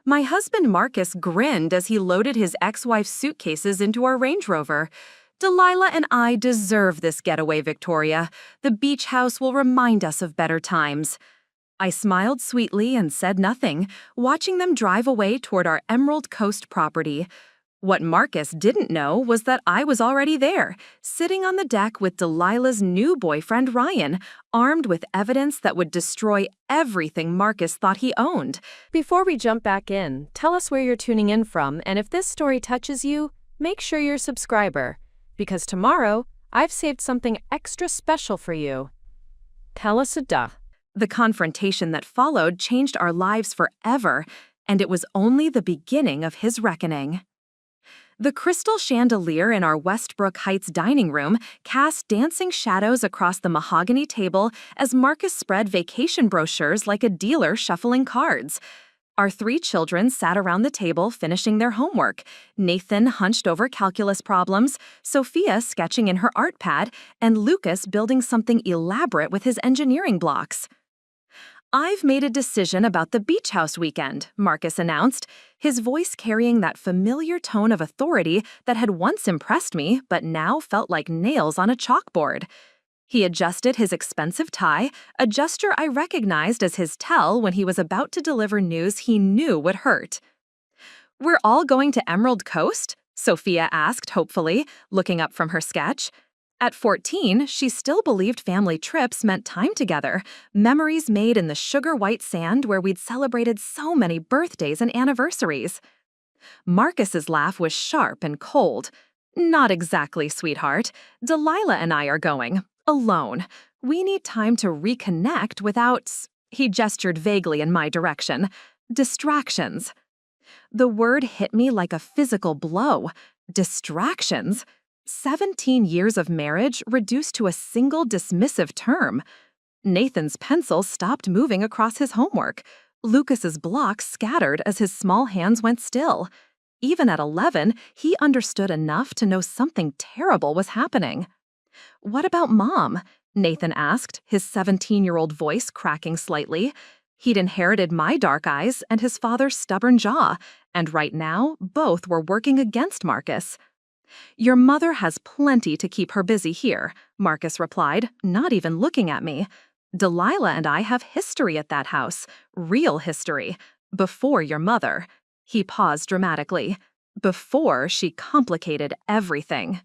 My husband Marcus grinned as he loaded his ex-wife's suitcases into our Range Rover. Delilah and I deserve this getaway, Victoria. The beach house will remind us of better times. I smiled sweetly and said nothing, watching them drive away toward our Emerald Coast property. What Marcus didn't know was that I was already there, sitting on the deck with Delilah's new boyfriend Ryan, armed with evidence that would destroy everything Marcus thought he owned. Before we jump back in, tell us where you're tuning in from, and if this story touches you, make sure you're a subscriber, because tomorrow, I've saved something extra special for you. Tell us a duh. The confrontation that followed changed our lives forever, and it was only the beginning of his reckoning. The crystal chandelier in our Westbrook Heights dining room cast dancing shadows across the mahogany table as Marcus spread vacation brochures like a dealer shuffling cards. Our 3 children sat around the table finishing their homework, Nathan hunched over calculus problems, Sophia sketching in her art pad, and Lucas building something elaborate with his engineering blocks. "I've made a decision about the beach house weekend," Marcus announced, his voice carrying that familiar tone of authority that had once impressed me but now felt like nails on a chalkboard. He adjusted his expensive tie, a gesture I recognized as his tell when he was about to deliver news he knew would hurt. "We're all going to Emerald Coast?" Sophia asked hopefully, looking up from her sketch. At 14, she still believed family trips meant time together, memories made in the sugar-white sand where we'd celebrated so many birthdays and anniversaries. Marcus's laugh was sharp and cold. "Not exactly, sweetheart. Delilah and I are going. Alone. We need time to reconnect without—" he gestured vaguely in my direction. "Distractions." The word hit me like a physical blow. Distractions? 17 years of marriage reduced to a single dismissive term. Nathan's pencil stopped moving across his homework. Lucas's blocks scattered as his small hands went still. Even at 11, he understood enough to know something terrible was happening. "What about Mom?" Nathan asked, his 17-year-old voice cracking slightly. He'd inherited my dark eyes and his father's stubborn jaw, and right now, both were working against Marcus. "Your mother has plenty to keep her busy here," Marcus replied, not even looking at me. "Delilah and I have history at that house, real history, before your mother." He paused dramatically. "Before she complicated everything."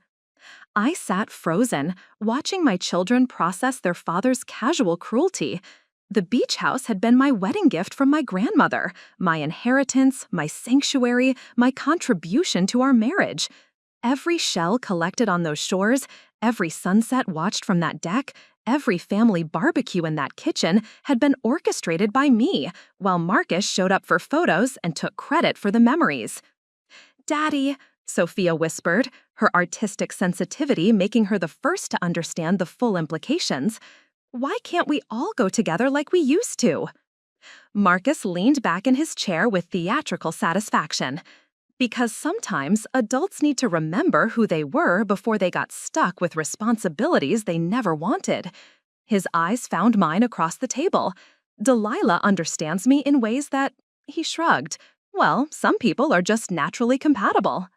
I sat frozen, watching my children process their father's casual cruelty. The beach house had been my wedding gift from my grandmother, my inheritance, my sanctuary, my contribution to our marriage. Every shell collected on those shores, every sunset watched from that deck, every family barbecue in that kitchen had been orchestrated by me, while Marcus showed up for photos and took credit for the memories. "Daddy," Sophia whispered, her artistic sensitivity making her the first to understand the full implications, "why can't we all go together like we used to?" Marcus leaned back in his chair with theatrical satisfaction. "Because sometimes adults need to remember who they were before they got stuck with responsibilities they never wanted." His eyes found mine across the table. "Delilah understands me in ways that—" he shrugged. "Well, some people are just naturally compatible."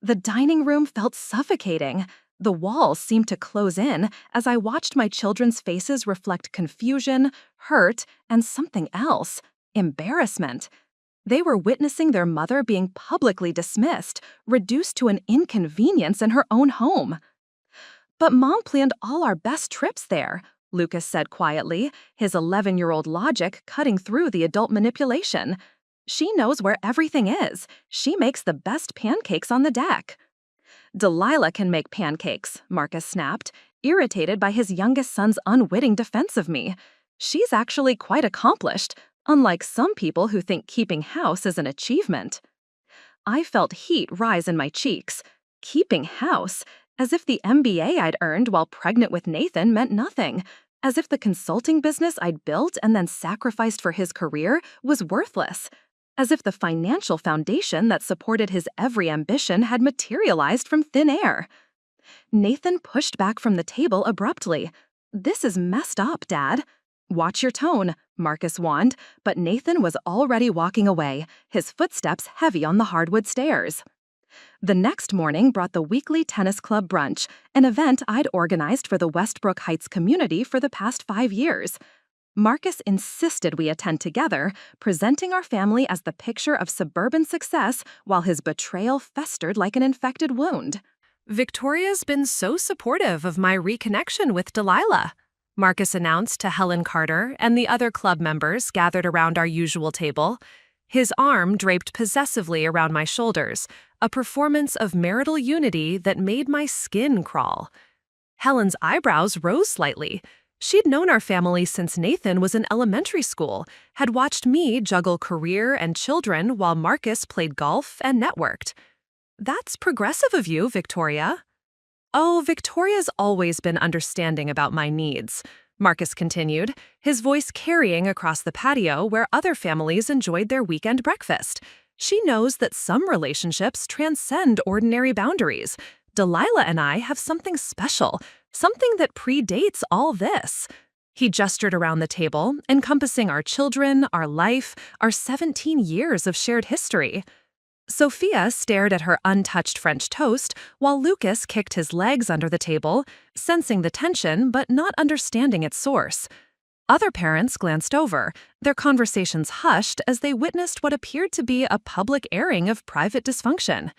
The dining room felt suffocating. The walls seemed to close in as I watched my children's faces reflect confusion, hurt, and something else, embarrassment. They were witnessing their mother being publicly dismissed, reduced to an inconvenience in her own home. "But Mom planned all our best trips there," Lucas said quietly, his 11-year-old logic cutting through the adult manipulation. "She knows where everything is. She makes the best pancakes on the deck." "Delilah can make pancakes," Marcus snapped, irritated by his youngest son's unwitting defense of me. "She's actually quite accomplished, unlike some people who think keeping house is an achievement." I felt heat rise in my cheeks. Keeping house, as if the MBA I'd earned while pregnant with Nathan meant nothing, as if the consulting business I'd built and then sacrificed for his career was worthless, as if the financial foundation that supported his every ambition had materialized from thin air. Nathan pushed back from the table abruptly. "This is messed up, Dad." "Watch your tone," Marcus warned, but Nathan was already walking away, his footsteps heavy on the hardwood stairs. The next morning brought the weekly tennis club brunch, an event I'd organized for the Westbrook Heights community for the past 5 years. Marcus insisted we attend together, presenting our family as the picture of suburban success while his betrayal festered like an infected wound. "Victoria's been so supportive of my reconnection with Delilah," Marcus announced to Helen Carter and the other club members gathered around our usual table. His arm draped possessively around my shoulders, a performance of marital unity that made my skin crawl. Helen's eyebrows rose slightly. She'd known our family since Nathan was in elementary school, had watched me juggle career and children while Marcus played golf and networked. "That's progressive of you, Victoria." "Oh, Victoria's always been understanding about my needs," Marcus continued, his voice carrying across the patio where other families enjoyed their weekend breakfast. "She knows that some relationships transcend ordinary boundaries. Delilah and I have something special, something that predates all this." He gestured around the table, encompassing our children, our life, our 17 years of shared history. Sophia stared at her untouched French toast while Lucas kicked his legs under the table, sensing the tension but not understanding its source. Other parents glanced over, their conversations hushed as they witnessed what appeared to be a public airing of private dysfunction.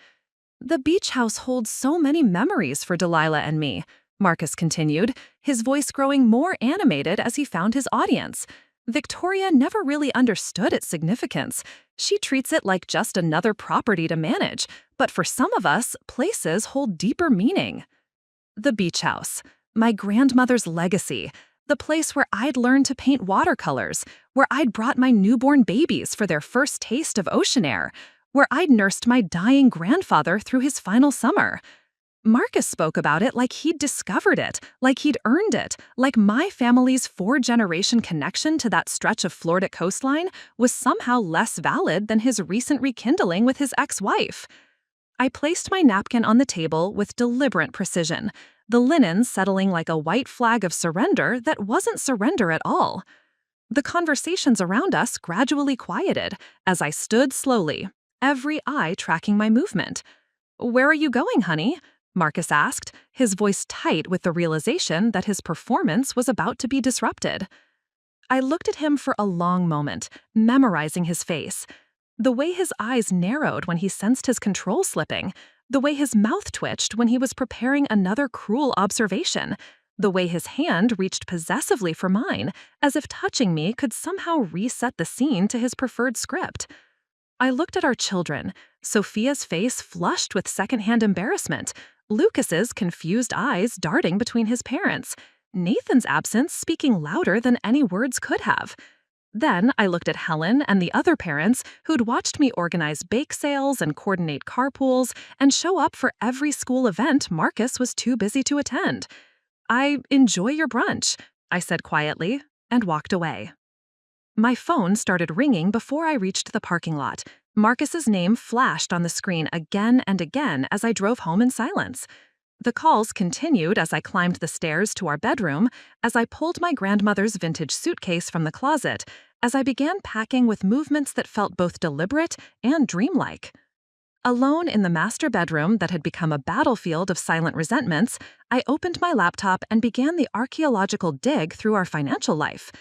"The beach house holds so many memories for Delilah and me," Marcus continued, his voice growing more animated as he found his audience. "Victoria never really understood its significance. She treats it like just another property to manage, but for some of us, places hold deeper meaning." The beach house, my grandmother's legacy, the place where I'd learned to paint watercolors, where I'd brought my newborn babies for their first taste of ocean air, where I'd nursed my dying grandfather through his final summer. Marcus spoke about it like he'd discovered it, like he'd earned it, like my family's 4-generation connection to that stretch of Florida coastline was somehow less valid than his recent rekindling with his ex-wife. I placed my napkin on the table with deliberate precision, the linen settling like a white flag of surrender that wasn't surrender at all. The conversations around us gradually quieted as I stood slowly, every eye tracking my movement. "Where are you going, honey?" Marcus asked, his voice tight with the realization that his performance was about to be disrupted. I looked at him for a long moment, memorizing his face. The way his eyes narrowed when he sensed his control slipping, the way his mouth twitched when he was preparing another cruel observation, the way his hand reached possessively for mine, as if touching me could somehow reset the scene to his preferred script. I looked at our children, Sophia's face flushed with secondhand embarrassment, Lucas's confused eyes darting between his parents, Nathan's absence speaking louder than any words could have. Then I looked at Helen and the other parents who'd watched me organize bake sales and coordinate carpools and show up for every school event Marcus was too busy to attend. "I enjoy your brunch," I said quietly, and walked away. My phone started ringing before I reached the parking lot. Marcus's name flashed on the screen again and again as I drove home in silence. The calls continued as I climbed the stairs to our bedroom, as I pulled my grandmother's vintage suitcase from the closet, as I began packing with movements that felt both deliberate and dreamlike. Alone in the master bedroom that had become a battlefield of silent resentments, I opened my laptop and began the archaeological dig through our financial life.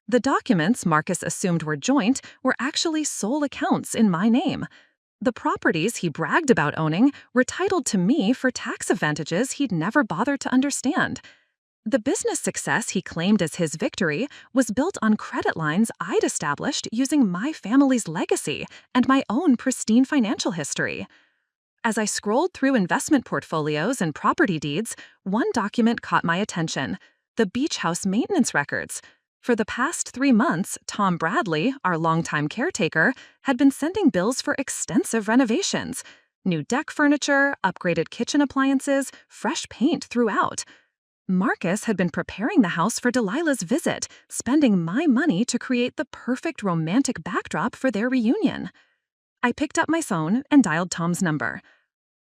The documents Marcus assumed were joint were actually sole accounts in my name. The properties he bragged about owning were titled to me for tax advantages he'd never bothered to understand. The business success he claimed as his victory was built on credit lines I'd established using my family's legacy and my own pristine financial history. As I scrolled through investment portfolios and property deeds, one document caught my attention: the beach house maintenance records. For the past 3 months, Tom Bradley, our longtime caretaker, had been sending bills for extensive renovations. New deck furniture, upgraded kitchen appliances, fresh paint throughout. Marcus had been preparing the house for Delilah's visit, spending my money to create the perfect romantic backdrop for their reunion. I picked up my phone and dialed Tom's number.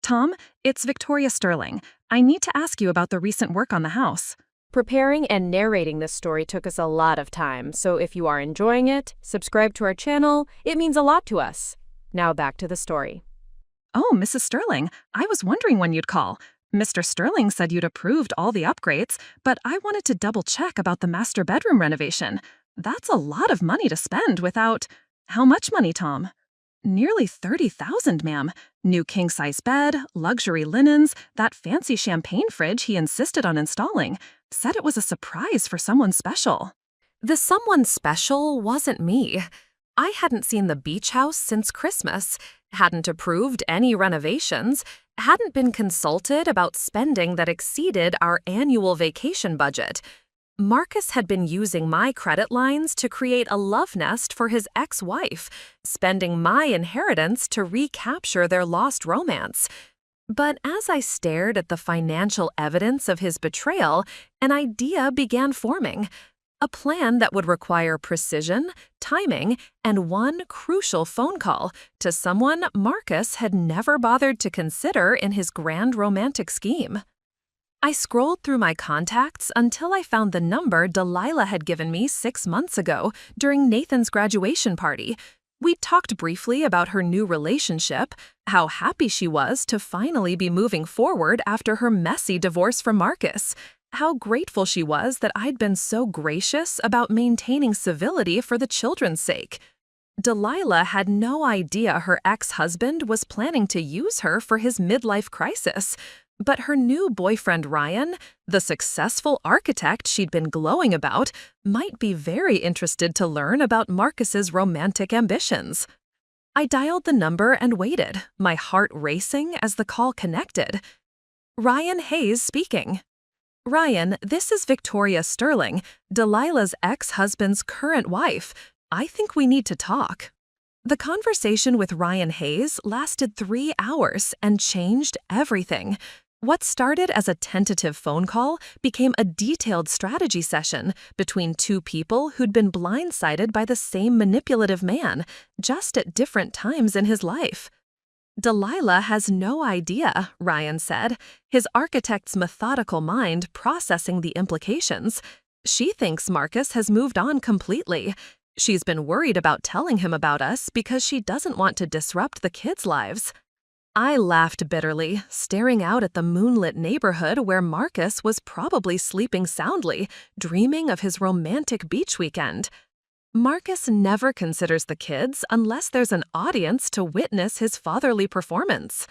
"Tom, it's Victoria Sterling. I need to ask you about the recent work on the house." Preparing and narrating this story took us a lot of time, so if you are enjoying it, subscribe to our channel. It means a lot to us. Now back to the story. Oh, Mrs. Sterling, I was wondering when you'd call. Mr. Sterling said you'd approved all the upgrades, but I wanted to double-check about the master bedroom renovation. That's a lot of money to spend without… How much money, Tom? Nearly $30,000, ma'am. New king-size bed, luxury linens, that fancy champagne fridge he insisted on installing. Said it was a surprise for someone special. The someone special wasn't me. I hadn't seen the beach house since Christmas, hadn't approved any renovations, hadn't been consulted about spending that exceeded our annual vacation budget. Marcus had been using my credit lines to create a love nest for his ex-wife, spending my inheritance to recapture their lost romance. But as I stared at the financial evidence of his betrayal, an idea began forming. A plan that would require precision, timing, and one crucial phone call to someone Marcus had never bothered to consider in his grand romantic scheme. I scrolled through my contacts until I found the number Delilah had given me 6 months ago during Nathan's graduation party. We talked briefly about her new relationship, how happy she was to finally be moving forward after her messy divorce from Marcus, how grateful she was that I'd been so gracious about maintaining civility for the children's sake. Delilah had no idea her ex-husband was planning to use her for his midlife crisis. But her new boyfriend Ryan, the successful architect she'd been glowing about, might be very interested to learn about Marcus's romantic ambitions. I dialed the number and waited, my heart racing as the call connected. Ryan Hayes speaking. Ryan, this is Victoria Sterling, Delilah's ex-husband's current wife. I think we need to talk. The conversation with Ryan Hayes lasted 3 hours and changed everything. What started as a tentative phone call became a detailed strategy session between two people who'd been blindsided by the same manipulative man, just at different times in his life. Delilah has no idea, Ryan said, his architect's methodical mind processing the implications. She thinks Marcus has moved on completely. She's been worried about telling him about us because she doesn't want to disrupt the kids' lives. I laughed bitterly, staring out at the moonlit neighborhood where Marcus was probably sleeping soundly, dreaming of his romantic beach weekend. Marcus never considers the kids unless there's an audience to witness his fatherly performance.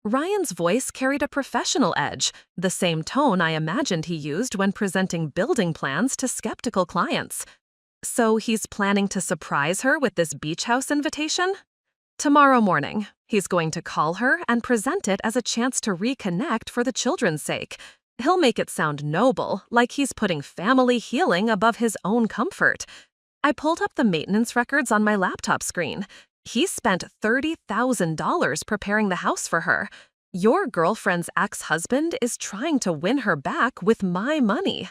Ryan's voice carried a professional edge, the same tone I imagined he used when presenting building plans to skeptical clients. So he's planning to surprise her with this beach house invitation? Tomorrow morning, he's going to call her and present it as a chance to reconnect for the children's sake. He'll make it sound noble, like he's putting family healing above his own comfort. I pulled up the maintenance records on my laptop screen. He spent $30,000 preparing the house for her. Your girlfriend's ex-husband is trying to win her back with my money.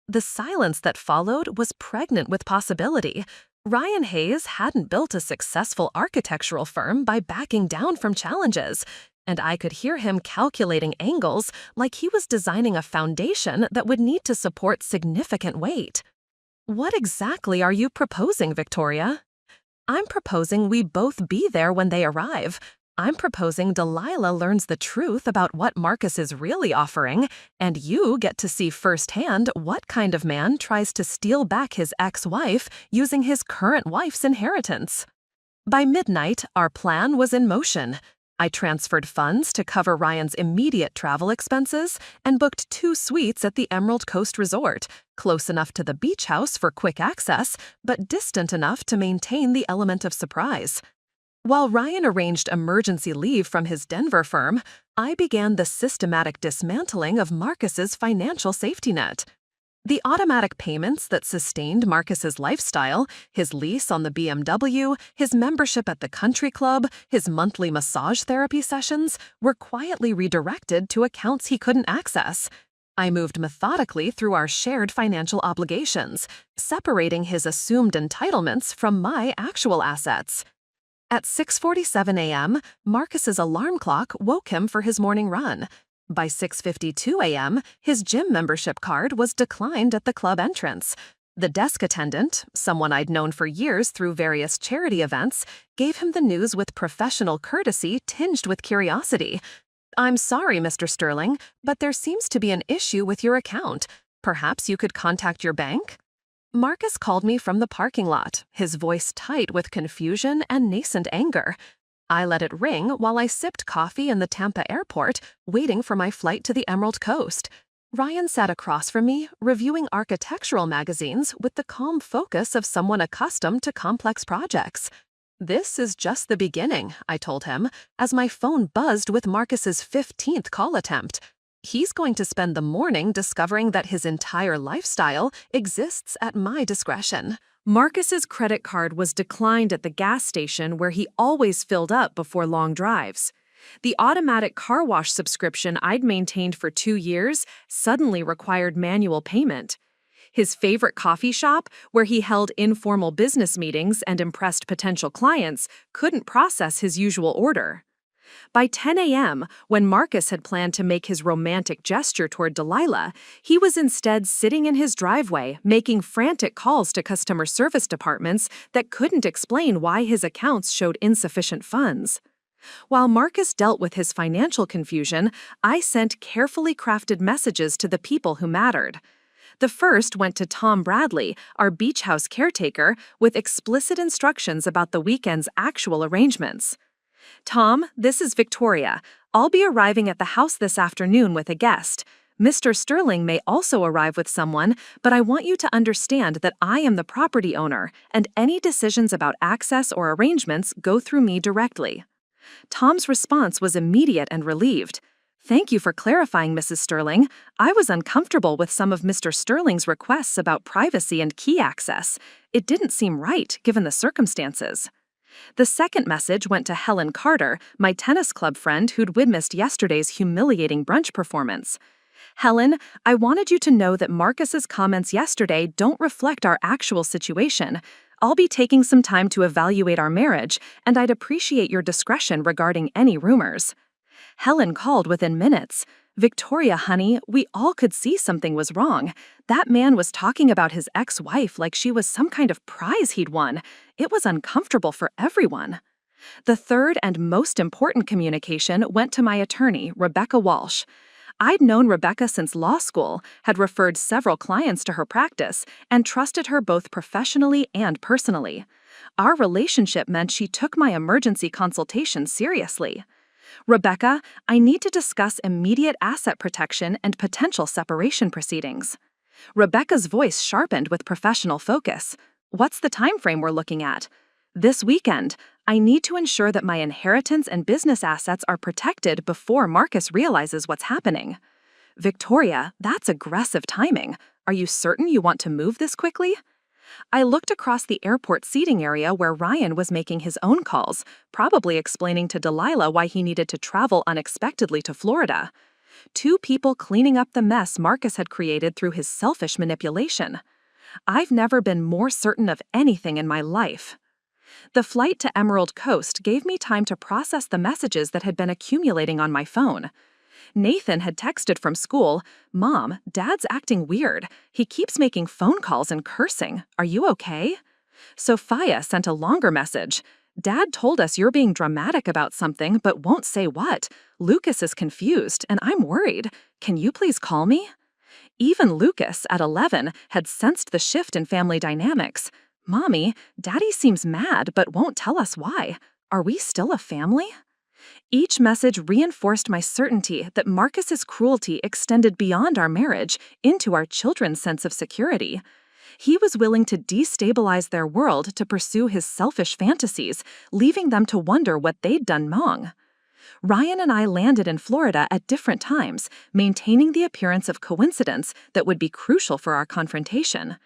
The silence that followed was pregnant with possibility. Ryan Hayes hadn't built a successful architectural firm by backing down from challenges, and I could hear him calculating angles like he was designing a foundation that would need to support significant weight. What exactly are you proposing, Victoria? I'm proposing we both be there when they arrive. I'm proposing Delilah learns the truth about what Marcus is really offering, and you get to see firsthand what kind of man tries to steal back his ex-wife using his current wife's inheritance. By midnight, our plan was in motion. I transferred funds to cover Ryan's immediate travel expenses and booked 2 suites at the Emerald Coast Resort, close enough to the beach house for quick access, but distant enough to maintain the element of surprise. While Ryan arranged emergency leave from his Denver firm, I began the systematic dismantling of Marcus's financial safety net. The automatic payments that sustained Marcus's lifestyle, his lease on the BMW, his membership at the country club, his monthly massage therapy sessions, were quietly redirected to accounts he couldn't access. I moved methodically through our shared financial obligations, separating his assumed entitlements from my actual assets. At 6:47 a.m., Marcus's alarm clock woke him for his morning run. By 6:52 a.m., his gym membership card was declined at the club entrance. The desk attendant, someone I'd known for years through various charity events, gave him the news with professional courtesy tinged with curiosity. "I'm sorry, Mr. Sterling, but there seems to be an issue with your account. Perhaps you could contact your bank?" Marcus called me from the parking lot, his voice tight with confusion and nascent anger. I let it ring while I sipped coffee in the Tampa airport, waiting for my flight to the Emerald Coast. Ryan sat across from me, reviewing architectural magazines with the calm focus of someone accustomed to complex projects. "This is just the beginning," I told him, as my phone buzzed with Marcus's 15th call attempt. "He's going to spend the morning discovering that his entire lifestyle exists at my discretion." Marcus's credit card was declined at the gas station where he always filled up before long drives. The automatic car wash subscription I'd maintained for 2 years suddenly required manual payment. His favorite coffee shop, where he held informal business meetings and impressed potential clients, couldn't process his usual order. By 10 a.m., when Marcus had planned to make his romantic gesture toward Delilah, he was instead sitting in his driveway making frantic calls to customer service departments that couldn't explain why his accounts showed insufficient funds. While Marcus dealt with his financial confusion, I sent carefully crafted messages to the people who mattered. The first went to Tom Bradley, our beach house caretaker, with explicit instructions about the weekend's actual arrangements. "Tom, this is Victoria. I'll be arriving at the house this afternoon with a guest. Mr. Sterling may also arrive with someone, but I want you to understand that I am the property owner, and any decisions about access or arrangements go through me directly." Tom's response was immediate and relieved. "Thank you for clarifying, Mrs. Sterling. I was uncomfortable with some of Mr. Sterling's requests about privacy and key access. It didn't seem right, given the circumstances." The second message went to Helen Carter, my tennis club friend who'd witnessed yesterday's humiliating brunch performance. "Helen, I wanted you to know that Marcus's comments yesterday don't reflect our actual situation. I'll be taking some time to evaluate our marriage, and I'd appreciate your discretion regarding any rumors." Helen called within minutes. "Victoria, honey, we all could see something was wrong. That man was talking about his ex-wife like she was some kind of prize he'd won. It was uncomfortable for everyone." The third and most important communication went to my attorney, Rebecca Walsh. I'd known Rebecca since law school, had referred several clients to her practice, and trusted her both professionally and personally. Our relationship meant she took my emergency consultation seriously. "Rebecca, I need to discuss immediate asset protection and potential separation proceedings." Rebecca's voice sharpened with professional focus. "What's the time frame we're looking at?" "This weekend. I need to ensure that my inheritance and business assets are protected before Marcus realizes what's happening." "Victoria, that's aggressive timing. Are you certain you want to move this quickly?" I looked across the airport seating area where Ryan was making his own calls, probably explaining to Delilah why he needed to travel unexpectedly to Florida. 2 people cleaning up the mess Marcus had created through his selfish manipulation. I've never been more certain of anything in my life. The flight to Emerald Coast gave me time to process the messages that had been accumulating on my phone. Nathan had texted from school, "Mom, Dad's acting weird. He keeps making phone calls and cursing. Are you okay?" Sophia sent a longer message. "Dad told us you're being dramatic about something but won't say what. Lucas is confused and I'm worried. Can you please call me?" Even Lucas, at 11, had sensed the shift in family dynamics. "Mommy, Daddy seems mad but won't tell us why. Are we still a family?" Each message reinforced my certainty that Marcus's cruelty extended beyond our marriage into our children's sense of security. He was willing to destabilize their world to pursue his selfish fantasies, leaving them to wonder what they'd done wrong. Ryan and I landed in Florida at different times, maintaining the appearance of coincidence that would be crucial for our confrontation.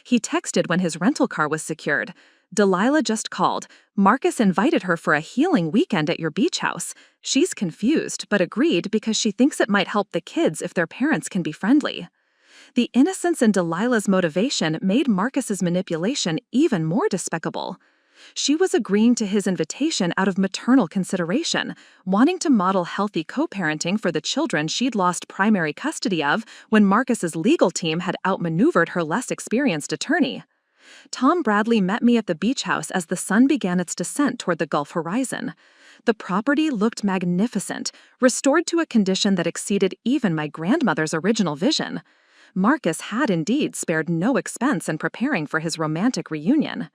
He texted when his rental car was secured. "Delilah just called. Marcus invited her for a healing weekend at your beach house. She's confused, but agreed because she thinks it might help the kids if their parents can be friendly." The innocence in Delilah's motivation made Marcus's manipulation even more despicable. She was agreeing to his invitation out of maternal consideration, wanting to model healthy co-parenting for the children she'd lost primary custody of when Marcus's legal team had outmaneuvered her less experienced attorney. Tom Bradley met me at the beach house as the sun began its descent toward the Gulf horizon. The property looked magnificent, restored to a condition that exceeded even my grandmother's original vision. Marcus had indeed spared no expense in preparing for his romantic reunion.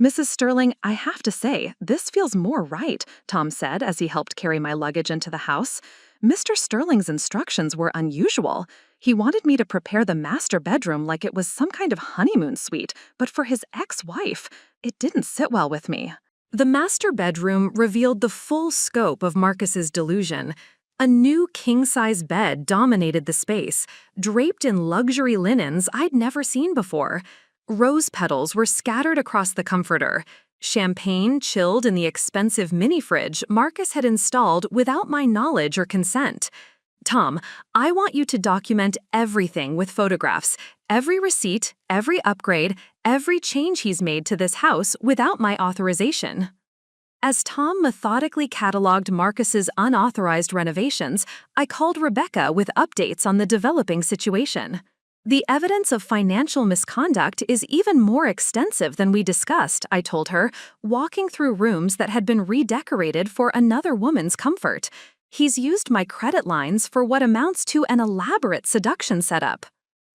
"Mrs. Sterling, I have to say, this feels more right," Tom said as he helped carry my luggage into the house. "Mr. Sterling's instructions were unusual. He wanted me to prepare the master bedroom like it was some kind of honeymoon suite, but for his ex-wife. It didn't sit well with me." The master bedroom revealed the full scope of Marcus's delusion. A new king-size bed dominated the space, draped in luxury linens I'd never seen before. Rose petals were scattered across the comforter. Champagne chilled in the expensive mini-fridge Marcus had installed without my knowledge or consent. "Tom, I want you to document everything with photographs, every receipt, every upgrade, every change he's made to this house without my authorization." As Tom methodically cataloged Marcus's unauthorized renovations, I called Rebecca with updates on the developing situation. "The evidence of financial misconduct is even more extensive than we discussed," I told her, walking through rooms that had been redecorated for another woman's comfort. "He's used my credit lines for what amounts to an elaborate seduction setup.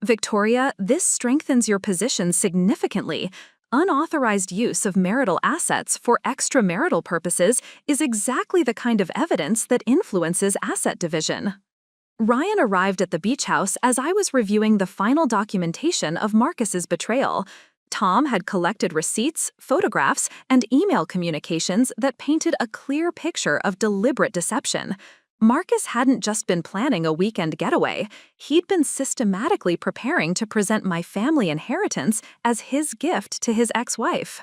Victoria, this strengthens your position significantly. Unauthorized use of marital assets for extramarital purposes is exactly the kind of evidence that influences asset division." Ryan arrived at the beach house as I was reviewing the final documentation of Marcus's betrayal. Tom had collected receipts, photographs, and email communications that painted a clear picture of deliberate deception. Marcus hadn't just been planning a weekend getaway. He'd been systematically preparing to present my family inheritance as his gift to his ex-wife.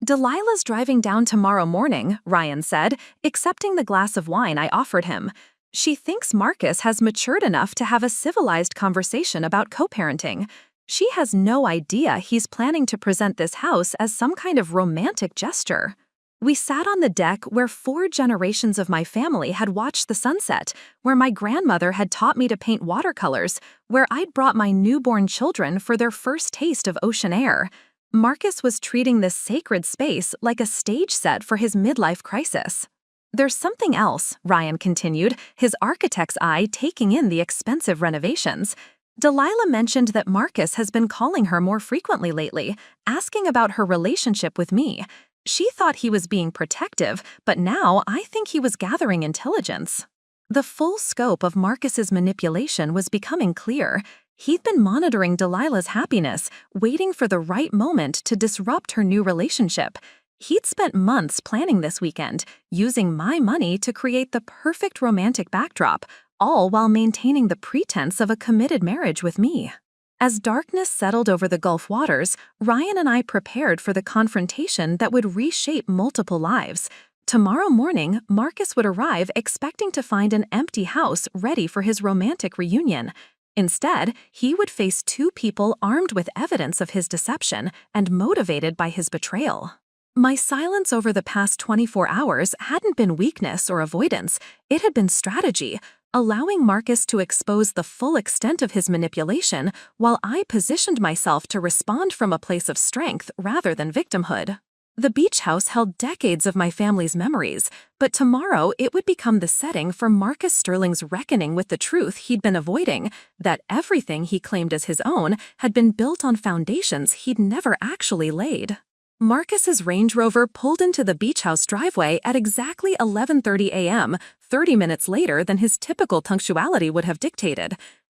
"Delilah's driving down tomorrow morning," Ryan said, accepting the glass of wine I offered him. "She thinks Marcus has matured enough to have a civilized conversation about co-parenting. She has no idea he's planning to present this house as some kind of romantic gesture." We sat on the deck where 4 generations of my family had watched the sunset, where my grandmother had taught me to paint watercolors, where I'd brought my newborn children for their first taste of ocean air. Marcus was treating this sacred space like a stage set for his midlife crisis. "There's something else," Ryan continued, his architect's eye taking in the expensive renovations. "Delilah mentioned that Marcus has been calling her more frequently lately, asking about her relationship with me. She thought he was being protective, but now I think he was gathering intelligence." The full scope of Marcus's manipulation was becoming clear. He'd been monitoring Delilah's happiness, waiting for the right moment to disrupt her new relationship. He'd spent months planning this weekend, using my money to create the perfect romantic backdrop, all while maintaining the pretense of a committed marriage with me. As darkness settled over the Gulf waters, Ryan and I prepared for the confrontation that would reshape multiple lives. Tomorrow morning, Marcus would arrive expecting to find an empty house ready for his romantic reunion. Instead, he would face 2 people armed with evidence of his deception and motivated by his betrayal. My silence over the past 24 hours hadn't been weakness or avoidance, it had been strategy, allowing Marcus to expose the full extent of his manipulation while I positioned myself to respond from a place of strength rather than victimhood. The beach house held decades of my family's memories, but tomorrow it would become the setting for Marcus Sterling's reckoning with the truth he'd been avoiding, that everything he claimed as his own had been built on foundations he'd never actually laid. Marcus's Range Rover pulled into the beach house driveway at exactly 11:30 a.m., 30 minutes later than his typical punctuality would have dictated.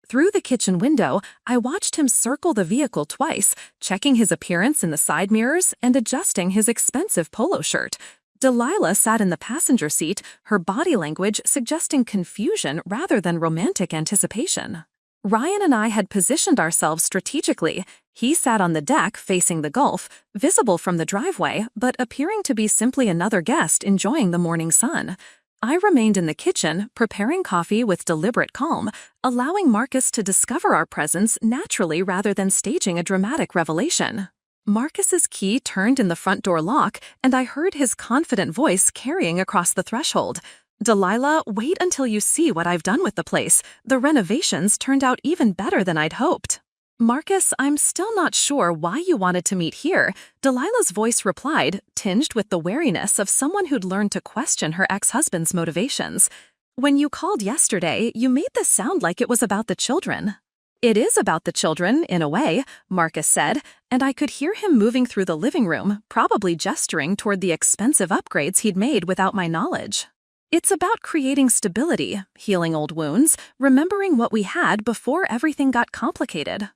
Through the kitchen window, I watched him circle the vehicle twice, checking his appearance in the side mirrors and adjusting his expensive polo shirt. Delilah sat in the passenger seat, her body language suggesting confusion rather than romantic anticipation. Ryan and I had positioned ourselves strategically. He sat on the deck facing the Gulf, visible from the driveway, but appearing to be simply another guest enjoying the morning sun. I remained in the kitchen, preparing coffee with deliberate calm, allowing Marcus to discover our presence naturally rather than staging a dramatic revelation. Marcus's key turned in the front door lock, and I heard his confident voice carrying across the threshold. "Delilah, wait until you see what I've done with the place. The renovations turned out even better than I'd hoped." "Marcus, I'm still not sure why you wanted to meet here," Delilah's voice replied, tinged with the wariness of someone who'd learned to question her ex-husband's motivations. "When you called yesterday, you made this sound like it was about the children." "It is about the children, in a way," Marcus said, and I could hear him moving through the living room, probably gesturing toward the expensive upgrades he'd made without my knowledge. "It's about creating stability, healing old wounds, remembering what we had before everything got complicated."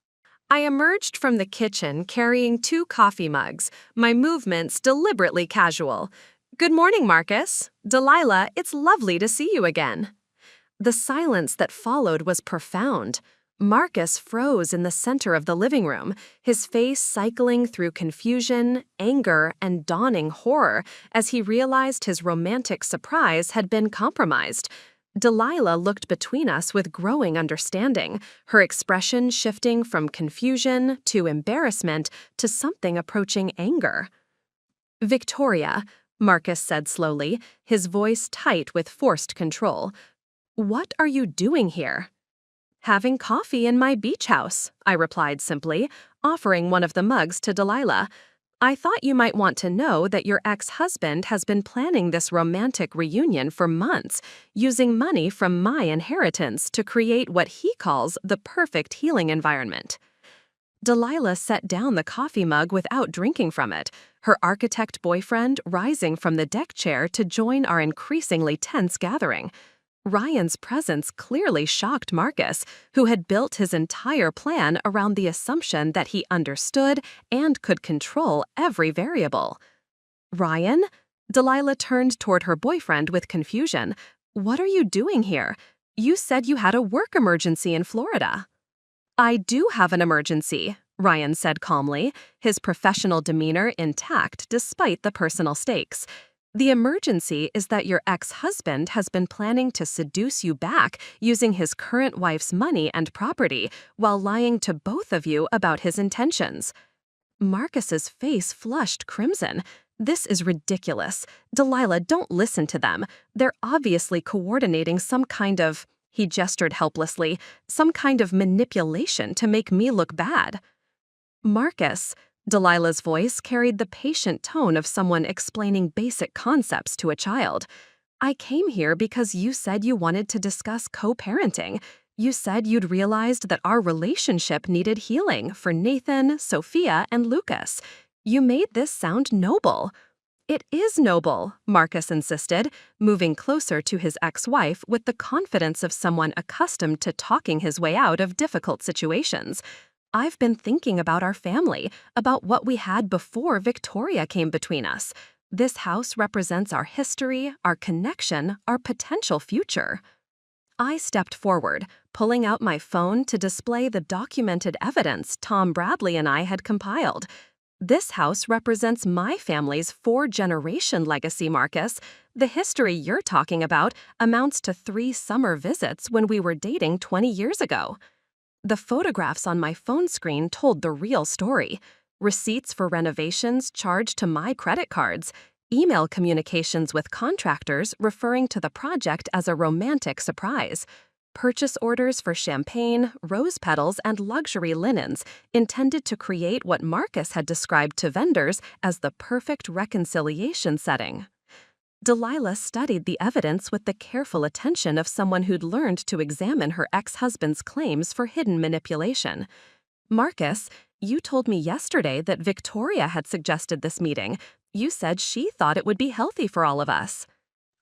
I emerged from the kitchen carrying 2 coffee mugs, my movements deliberately casual. "Good morning, Marcus. Delilah, it's lovely to see you again." The silence that followed was profound. Marcus froze in the center of the living room, his face cycling through confusion, anger, and dawning horror as he realized his romantic surprise had been compromised. Delilah looked between us with growing understanding, her expression shifting from confusion to embarrassment to something approaching anger. "Victoria," Marcus said slowly, his voice tight with forced control, "what are you doing here?" "Having coffee in my beach house," I replied simply, offering one of the mugs to Delilah. "I thought you might want to know that your ex-husband has been planning this romantic reunion for months, using money from my inheritance to create what he calls the perfect healing environment." Delilah set down the coffee mug without drinking from it, her architect boyfriend rising from the deck chair to join our increasingly tense gathering. Ryan's presence clearly shocked Marcus, who had built his entire plan around the assumption that he understood and could control every variable. "Ryan?" Delilah turned toward her boyfriend with confusion. "What are you doing here? You said you had a work emergency in Florida." "I do have an emergency," Ryan said calmly, his professional demeanor intact despite the personal stakes. "The emergency is that your ex-husband has been planning to seduce you back using his current wife's money and property while lying to both of you about his intentions." Marcus's face flushed crimson. "This is ridiculous. Delilah, don't listen to them. They're obviously coordinating some kind of," he gestured helplessly, "some kind of manipulation to make me look bad." "Marcus," Delilah's voice carried the patient tone of someone explaining basic concepts to a child. "I came here because you said you wanted to discuss co-parenting. You said you'd realized that our relationship needed healing for Nathan, Sophia, and Lucas. You made this sound noble." "It is noble," Marcus insisted, moving closer to his ex-wife with the confidence of someone accustomed to talking his way out of difficult situations. "I've been thinking about our family, about what we had before Victoria came between us. This house represents our history, our connection, our potential future." I stepped forward, pulling out my phone to display the documented evidence Tom Bradley and I had compiled. "This house represents my family's 4-generation legacy, Marcus. The history you're talking about amounts to 3 summer visits when we were dating 20 years ago." The photographs on my phone screen told the real story. Receipts for renovations charged to my credit cards, email communications with contractors referring to the project as a romantic surprise, purchase orders for champagne, rose petals, and luxury linens intended to create what Marcus had described to vendors as the perfect reconciliation setting. Delilah studied the evidence with the careful attention of someone who'd learned to examine her ex-husband's claims for hidden manipulation. "Marcus, you told me yesterday that Victoria had suggested this meeting. You said she thought it would be healthy for all of us."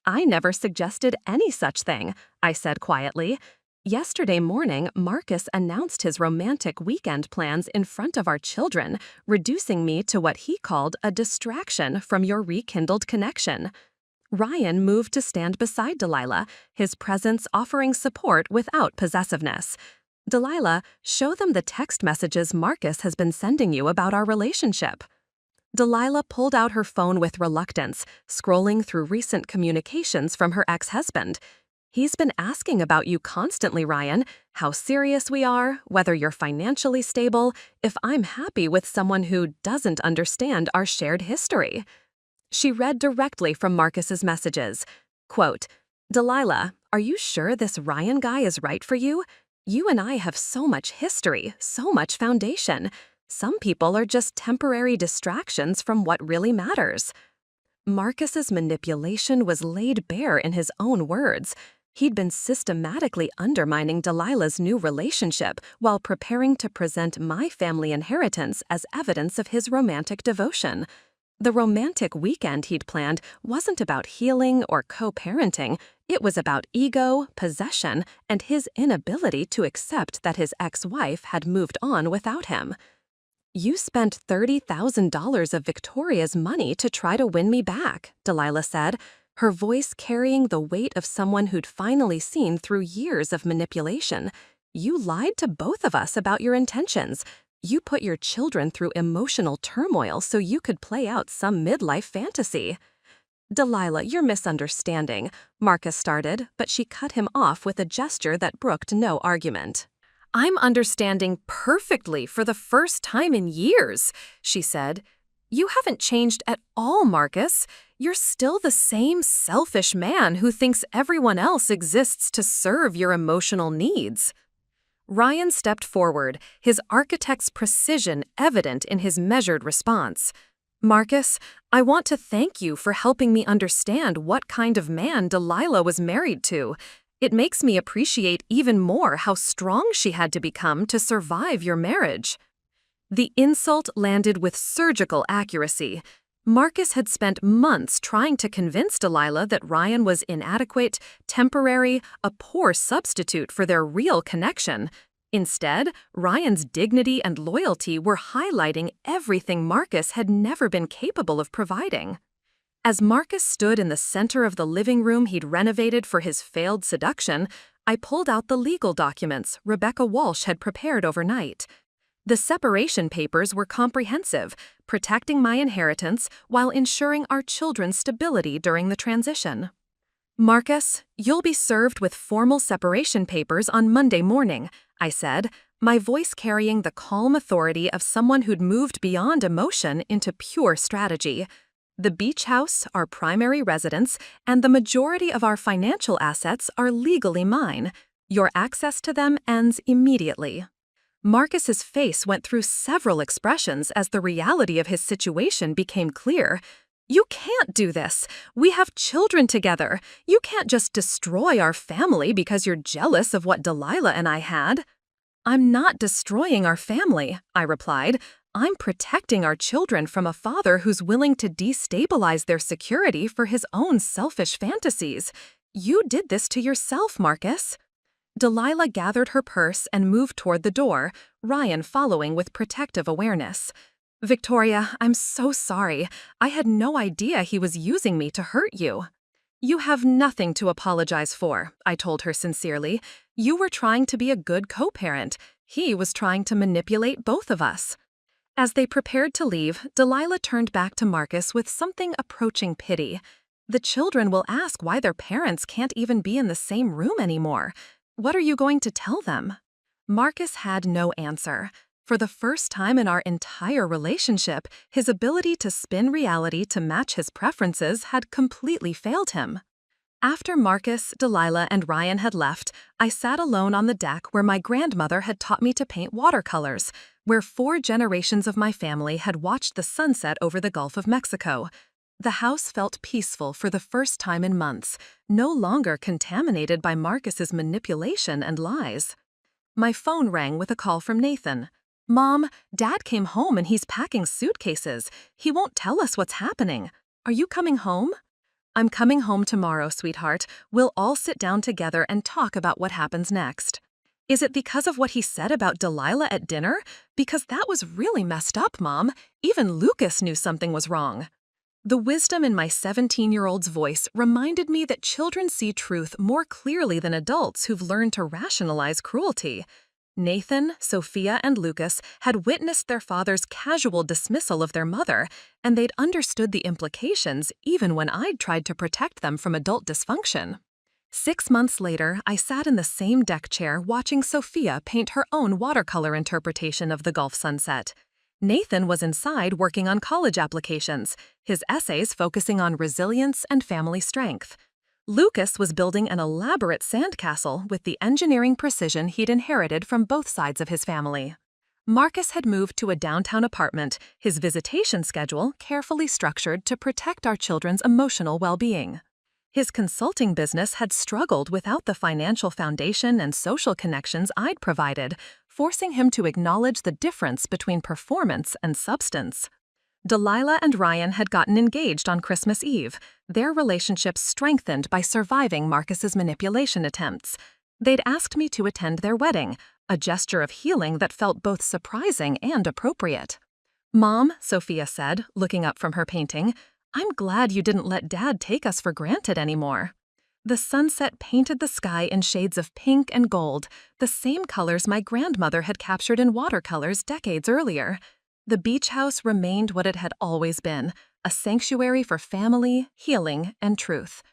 "I never suggested any such thing," I said quietly. "Yesterday morning, Marcus announced his romantic weekend plans in front of our children, reducing me to what he called a distraction from your rekindled connection." Ryan moved to stand beside Delilah, his presence offering support without possessiveness. "Delilah, show them the text messages Marcus has been sending you about our relationship." Delilah pulled out her phone with reluctance, scrolling through recent communications from her ex-husband. He's been asking about you constantly, Ryan. How serious we are, whether you're financially stable, if I'm happy with someone who doesn't understand our shared history." She read directly from Marcus's messages. Quote, "Delilah, are you sure this Ryan guy is right for you? You and I have so much history, so much foundation. Some people are just temporary distractions from what really matters." Marcus's manipulation was laid bare in his own words. He'd been systematically undermining Delilah's new relationship while preparing to present my family inheritance as evidence of his romantic devotion. The romantic weekend he'd planned wasn't about healing or co-parenting. It was about ego, possession, and his inability to accept that his ex-wife had moved on without him. "You spent $30,000 of Victoria's money to try to win me back," Delilah said, her voice carrying the weight of someone who'd finally seen through years of manipulation. "You lied to both of us about your intentions. You put your children through emotional turmoil so you could play out some midlife fantasy." "Delilah, you're misunderstanding," Marcus started, but she cut him off with a gesture that brooked no argument. "I'm understanding perfectly for the first time in years," she said. "You haven't changed at all, Marcus. You're still the same selfish man who thinks everyone else exists to serve your emotional needs." Ryan stepped forward, his architect's precision evident in his measured response. "Marcus, I want to thank you for helping me understand what kind of man Delilah was married to. It makes me appreciate even more how strong she had to become to survive your marriage." The insult landed with surgical accuracy. Marcus had spent months trying to convince Delilah that Ryan was inadequate, temporary, a poor substitute for their real connection. Instead, Ryan's dignity and loyalty were highlighting everything Marcus had never been capable of providing. As Marcus stood in the center of the living room he'd renovated for his failed seduction, I pulled out the legal documents Rebecca Walsh had prepared overnight. The separation papers were comprehensive, protecting my inheritance while ensuring our children's stability during the transition. "Marcus, you'll be served with formal separation papers on Monday morning," I said, my voice carrying the calm authority of someone who'd moved beyond emotion into pure strategy. "The beach house, our primary residence, and the majority of our financial assets are legally mine. Your access to them ends immediately." Marcus's face went through several expressions as the reality of his situation became clear. "You can't do this. We have children together. You can't just destroy our family because you're jealous of what Delilah and I had." "I'm not destroying our family," I replied. "I'm protecting our children from a father who's willing to destabilize their security for his own selfish fantasies. You did this to yourself, Marcus." Delilah gathered her purse and moved toward the door, Ryan following with protective awareness. "Victoria, I'm so sorry. I had no idea he was using me to hurt you." "You have nothing to apologize for," I told her sincerely. "You were trying to be a good co-parent. He was trying to manipulate both of us." As they prepared to leave, Delilah turned back to Marcus with something approaching pity. "The children will ask why their parents can't even be in the same room anymore. What are you going to tell them?" Marcus had no answer. For the first time in our entire relationship, his ability to spin reality to match his preferences had completely failed him. After Marcus, Delilah, and Ryan had left, I sat alone on the deck where my grandmother had taught me to paint watercolors, where 4 generations of my family had watched the sunset over the Gulf of Mexico. The house felt peaceful for the first time in months, no longer contaminated by Marcus's manipulation and lies. My phone rang with a call from Nathan. "Mom, Dad came home and he's packing suitcases. He won't tell us what's happening. Are you coming home?" "I'm coming home tomorrow, sweetheart. We'll all sit down together and talk about what happens next." "Is it because of what he said about Delilah at dinner? Because that was really messed up, Mom. Even Lucas knew something was wrong." The wisdom in my 17-year-old's voice reminded me that children see truth more clearly than adults who've learned to rationalize cruelty. Nathan, Sophia, and Lucas had witnessed their father's casual dismissal of their mother, and they'd understood the implications even when I'd tried to protect them from adult dysfunction. 6 months later, I sat in the same deck chair watching Sophia paint her own watercolor interpretation of the Gulf sunset. Nathan was inside working on college applications, his essays focusing on resilience and family strength. Lucas was building an elaborate sandcastle with the engineering precision he'd inherited from both sides of his family. Marcus had moved to a downtown apartment, his visitation schedule carefully structured to protect our children's emotional well-being. His consulting business had struggled without the financial foundation and social connections I'd provided, forcing him to acknowledge the difference between performance and substance. Delilah and Ryan had gotten engaged on Christmas Eve, their relationship strengthened by surviving Marcus's manipulation attempts. They'd asked me to attend their wedding, a gesture of healing that felt both surprising and appropriate. "Mom," Sophia said, looking up from her painting, "I'm glad you didn't let Dad take us for granted anymore." The sunset painted the sky in shades of pink and gold, the same colors my grandmother had captured in watercolors decades earlier. The beach house remained what it had always been, a sanctuary for family, healing, and truth.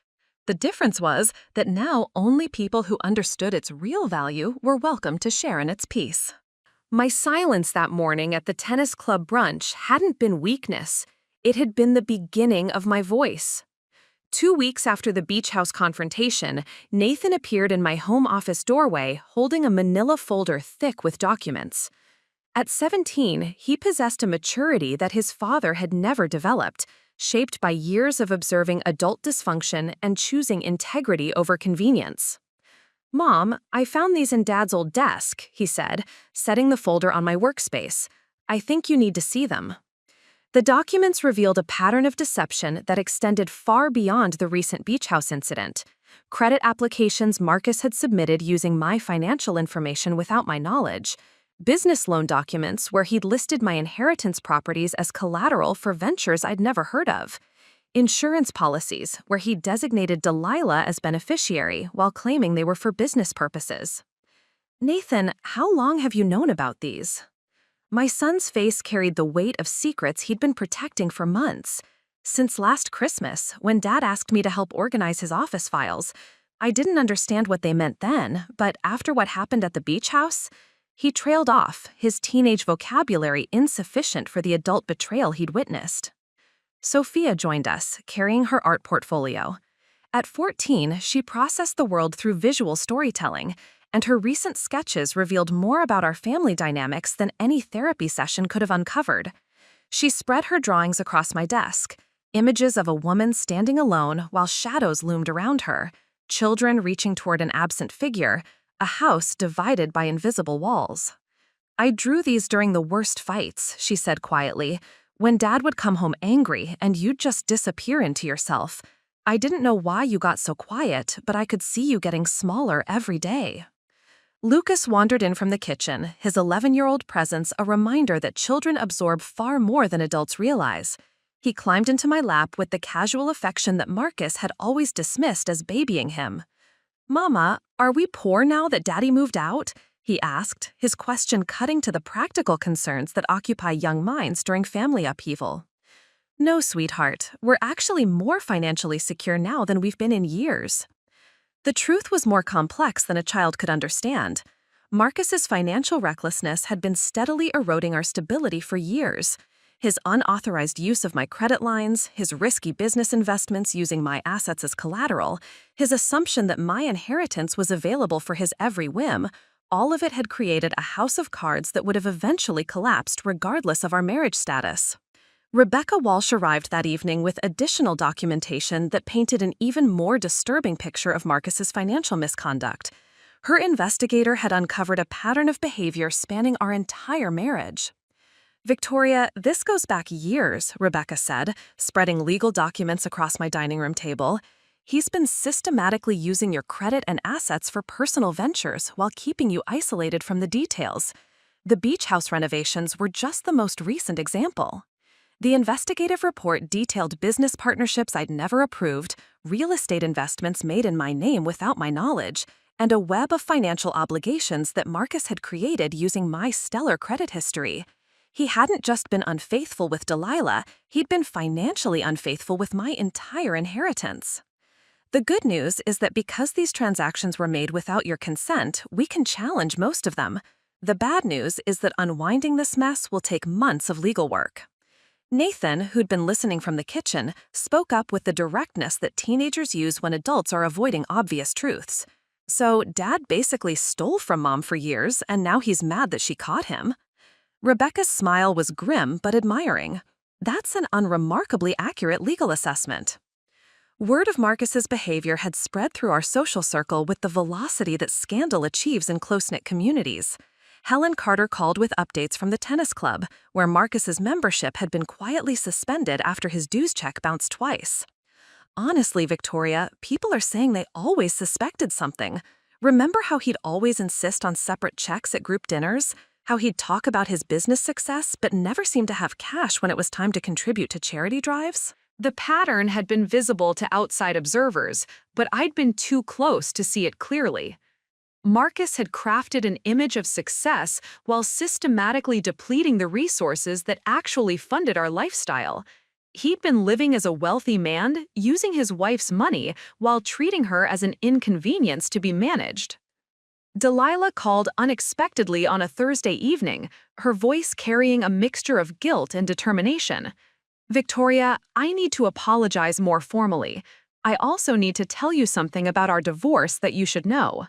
The difference was that now only people who understood its real value were welcome to share in its peace. My silence that morning at the tennis club brunch hadn't been weakness. It had been the beginning of my voice. 2 weeks after the beach house confrontation, Nathan appeared in my home office doorway holding a manila folder thick with documents. At 17, he possessed a maturity that his father had never developed, shaped by years of observing adult dysfunction and choosing integrity over convenience. "Mom, I found these in Dad's old desk," he said, setting the folder on my workspace. "I think you need to see them." The documents revealed a pattern of deception that extended far beyond the recent beach house incident. Credit applications Marcus had submitted using my financial information without my knowledge. Business loan documents where he'd listed my inheritance properties as collateral for ventures I'd never heard of. Insurance policies where he designated Delilah as beneficiary while claiming they were for business purposes. "Nathan, how long have you known about these?" My son's face carried the weight of secrets he'd been protecting for months. Since last Christmas, when Dad asked me to help organize his office files, I didn't understand what they meant then, but after what happened at the beach house, he trailed off, his teenage vocabulary insufficient for the adult betrayal he'd witnessed. Sophia joined us, carrying her art portfolio. At 14, she processed the world through visual storytelling, and her recent sketches revealed more about our family dynamics than any therapy session could have uncovered. She spread her drawings across my desk, images of a woman standing alone while shadows loomed around her, children reaching toward an absent figure, a house divided by invisible walls. "I drew these during the worst fights," she said quietly, "when Dad would come home angry and you'd just disappear into yourself. I didn't know why you got so quiet, but I could see you getting smaller every day." Lucas wandered in from the kitchen, his 11-year-old presence a reminder that children absorb far more than adults realize. He climbed into my lap with the casual affection that Marcus had always dismissed as babying him. "Mama, are we poor now that Daddy moved out?" he asked, his question cutting to the practical concerns that occupy young minds during family upheaval. "No, sweetheart, we're actually more financially secure now than we've been in years." The truth was more complex than a child could understand. Marcus's financial recklessness had been steadily eroding our stability for years. His unauthorized use of my credit lines, his risky business investments using my assets as collateral, his assumption that my inheritance was available for his every whim, all of it had created a house of cards that would have eventually collapsed regardless of our marriage status. Rebecca Walsh arrived that evening with additional documentation that painted an even more disturbing picture of Marcus's financial misconduct. Her investigator had uncovered a pattern of behavior spanning our entire marriage. "Victoria, this goes back years," Rebecca said, spreading legal documents across my dining room table. "He's been systematically using your credit and assets for personal ventures while keeping you isolated from the details. The beach house renovations were just the most recent example." The investigative report detailed business partnerships I'd never approved, real estate investments made in my name without my knowledge, and a web of financial obligations that Marcus had created using my stellar credit history. He hadn't just been unfaithful with Delilah, he'd been financially unfaithful with my entire inheritance. The good news is that because these transactions were made without your consent, we can challenge most of them. The bad news is that unwinding this mess will take months of legal work. Nathan, who'd been listening from the kitchen, spoke up with the directness that teenagers use when adults are avoiding obvious truths. So, Dad basically stole from Mom for years, and now he's mad that she caught him. Rebecca's smile was grim but admiring. That's an unremarkably accurate legal assessment. Word of Marcus's behavior had spread through our social circle with the velocity that scandal achieves in close-knit communities. Helen Carter called with updates from the tennis club, where Marcus's membership had been quietly suspended after his dues check bounced twice. Honestly, Victoria, people are saying they always suspected something. Remember how he'd always insist on separate checks at group dinners? How he'd talk about his business success but never seemed to have cash when it was time to contribute to charity drives? The pattern had been visible to outside observers, but I'd been too close to see it clearly. Marcus had crafted an image of success while systematically depleting the resources that actually funded our lifestyle. He'd been living as a wealthy man, using his wife's money while treating her as an inconvenience to be managed. Delilah called unexpectedly on a Thursday evening, her voice carrying a mixture of guilt and determination. "Victoria, I need to apologize more formally. I also need to tell you something about our divorce that you should know."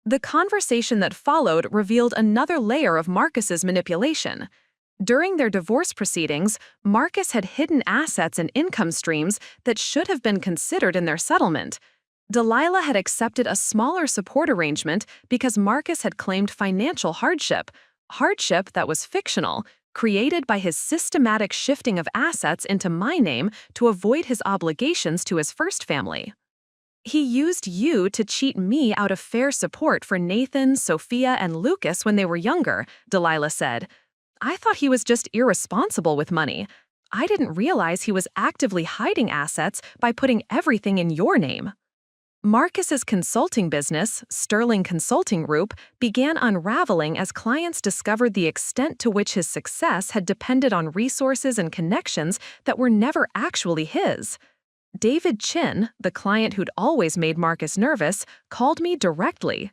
The conversation that followed revealed another layer of Marcus's manipulation. During their divorce proceedings, Marcus had hidden assets and income streams that should have been considered in their settlement. Delilah had accepted a smaller support arrangement because Marcus had claimed financial hardship that was fictional, created by his systematic shifting of assets into my name to avoid his obligations to his first family. "He used you to cheat me out of fair support for Nathan, Sophia, and Lucas when they were younger," Delilah said. "I thought he was just irresponsible with money. I didn't realize he was actively hiding assets by putting everything in your name." Marcus's consulting business, Sterling Consulting Group, began unraveling as clients discovered the extent to which his success had depended on resources and connections that were never actually his. David Chin, the client who'd always made Marcus nervous, called me directly.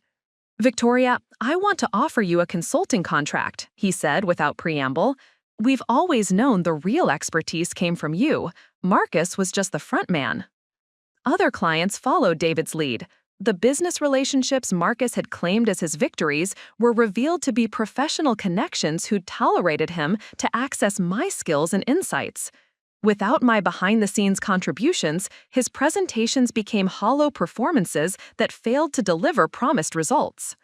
"Victoria, I want to offer you a consulting contract," he said without preamble. "We've always known the real expertise came from you. Marcus was just the front man." Other clients followed David's lead. The business relationships Marcus had claimed as his victories were revealed to be professional connections who'd tolerated him to access my skills and insights. Without my behind-the-scenes contributions, his presentations became hollow performances that failed to deliver promised results.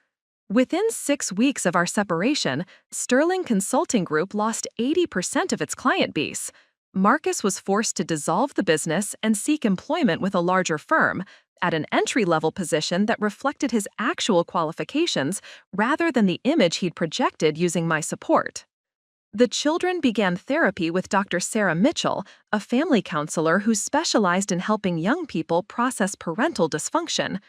Within 6 weeks of our separation, Sterling Consulting Group lost 80% of its client base. Marcus was forced to dissolve the business and seek employment with a larger firm, at an entry-level position that reflected his actual qualifications rather than the image he'd projected using my support. The children began therapy with Dr. Sarah Mitchell, a family counselor who specialized in helping young people process parental dysfunction.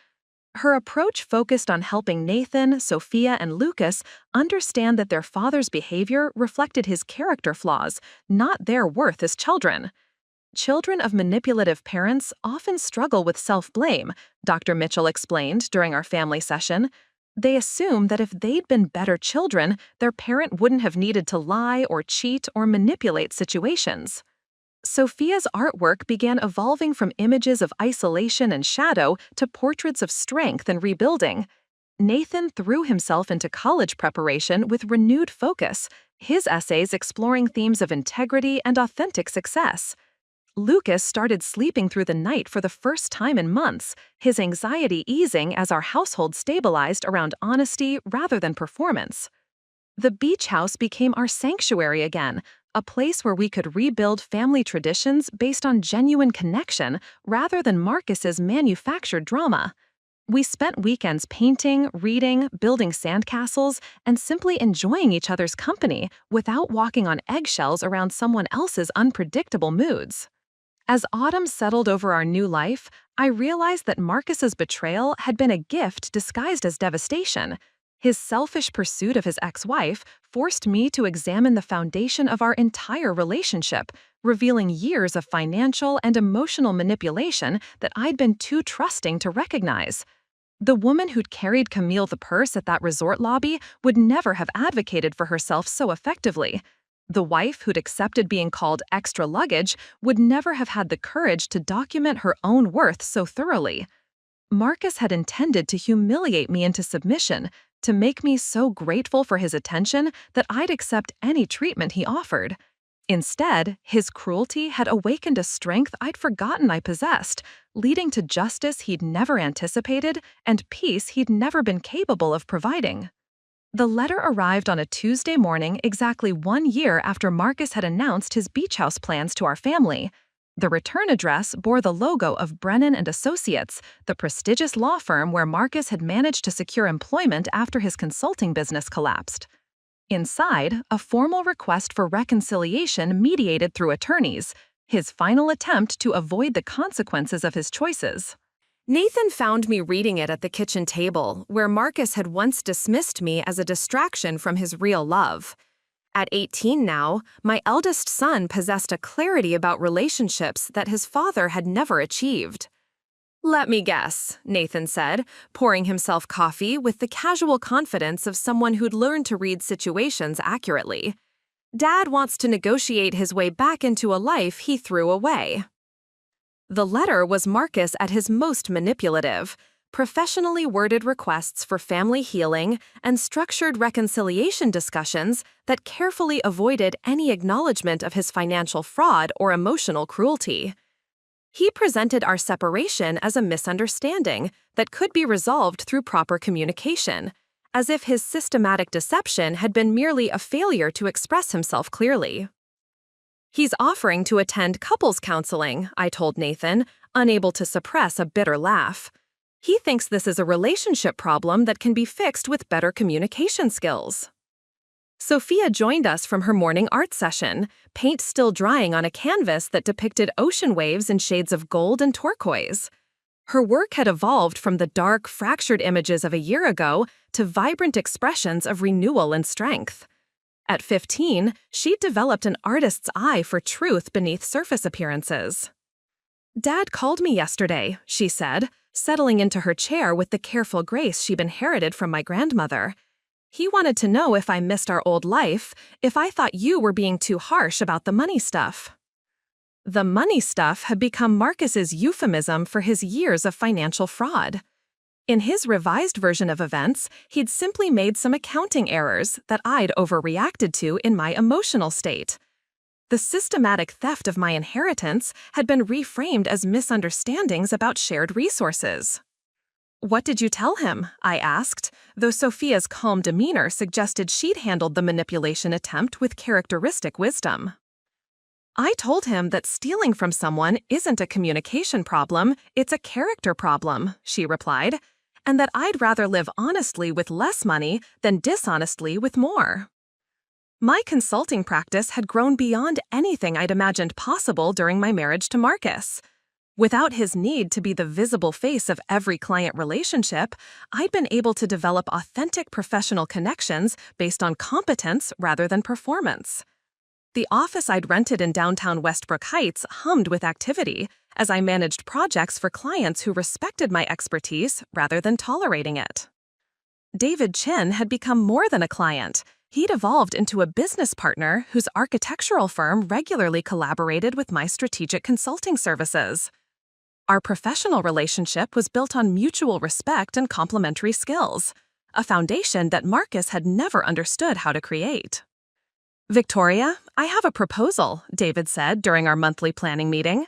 Her approach focused on helping Nathan, Sophia, and Lucas understand that their father's behavior reflected his character flaws, not their worth as children. Children of manipulative parents often struggle with self-blame, Dr. Mitchell explained during our family session. They assume that if they'd been better children, their parent wouldn't have needed to lie or cheat or manipulate situations. Sophia's artwork began evolving from images of isolation and shadow to portraits of strength and rebuilding. Nathan threw himself into college preparation with renewed focus, his essays exploring themes of integrity and authentic success. Lucas started sleeping through the night for the first time in months, his anxiety easing as our household stabilized around honesty rather than performance. The beach house became our sanctuary again, a place where we could rebuild family traditions based on genuine connection rather than Marcus's manufactured drama. We spent weekends painting, reading, building sandcastles, and simply enjoying each other's company without walking on eggshells around someone else's unpredictable moods. As autumn settled over our new life, I realized that Marcus's betrayal had been a gift disguised as devastation. His selfish pursuit of his ex-wife forced me to examine the foundation of our entire relationship, revealing years of financial and emotional manipulation that I'd been too trusting to recognize. The woman who'd carried Camille the purse at that resort lobby would never have advocated for herself so effectively. The wife who'd accepted being called extra luggage would never have had the courage to document her own worth so thoroughly. Marcus had intended to humiliate me into submission, to make me so grateful for his attention that I'd accept any treatment he offered. Instead, his cruelty had awakened a strength I'd forgotten I possessed, leading to justice he'd never anticipated and peace he'd never been capable of providing. The letter arrived on a Tuesday morning exactly 1 year after Marcus had announced his beach house plans to our family. The return address bore the logo of Brennan & Associates, the prestigious law firm where Marcus had managed to secure employment after his consulting business collapsed. Inside, a formal request for reconciliation mediated through attorneys, his final attempt to avoid the consequences of his choices. Nathan found me reading it at the kitchen table, where Marcus had once dismissed me as a distraction from his real love. At 18 now, my eldest son possessed a clarity about relationships that his father had never achieved. "Let me guess," Nathan said, pouring himself coffee with the casual confidence of someone who'd learned to read situations accurately. "Dad wants to negotiate his way back into a life he threw away." The letter was Marcus at his most manipulative. Professionally worded requests for family healing and structured reconciliation discussions that carefully avoided any acknowledgement of his financial fraud or emotional cruelty. He presented our separation as a misunderstanding that could be resolved through proper communication, as if his systematic deception had been merely a failure to express himself clearly. "He's offering to attend couples counseling," I told Nathan, unable to suppress a bitter laugh. "He thinks this is a relationship problem that can be fixed with better communication skills." Sophia joined us from her morning art session, paint still drying on a canvas that depicted ocean waves in shades of gold and turquoise. Her work had evolved from the dark, fractured images of a year ago to vibrant expressions of renewal and strength. At 15, she'd developed an artist's eye for truth beneath surface appearances. "Dad called me yesterday," she said, settling into her chair with the careful grace she'd inherited from my grandmother. "He wanted to know if I missed our old life, if I thought you were being too harsh about the money stuff." The money stuff had become Marcus's euphemism for his years of financial fraud. In his revised version of events, he'd simply made some accounting errors that I'd overreacted to in my emotional state. The systematic theft of my inheritance had been reframed as misunderstandings about shared resources. "What did you tell him?" I asked, though Sophia's calm demeanor suggested she'd handled the manipulation attempt with characteristic wisdom. "I told him that stealing from someone isn't a communication problem, it's a character problem," she replied, "and that I'd rather live honestly with less money than dishonestly with more." My consulting practice had grown beyond anything I'd imagined possible during my marriage to Marcus. Without his need to be the visible face of every client relationship, I'd been able to develop authentic professional connections based on competence rather than performance. The office I'd rented in downtown Westbrook Heights hummed with activity as I managed projects for clients who respected my expertise rather than tolerating it. David Chin had become more than a client. He'd evolved into a business partner whose architectural firm regularly collaborated with my strategic consulting services. Our professional relationship was built on mutual respect and complementary skills, a foundation that Marcus had never understood how to create. "Victoria, I have a proposal," David said during our monthly planning meeting.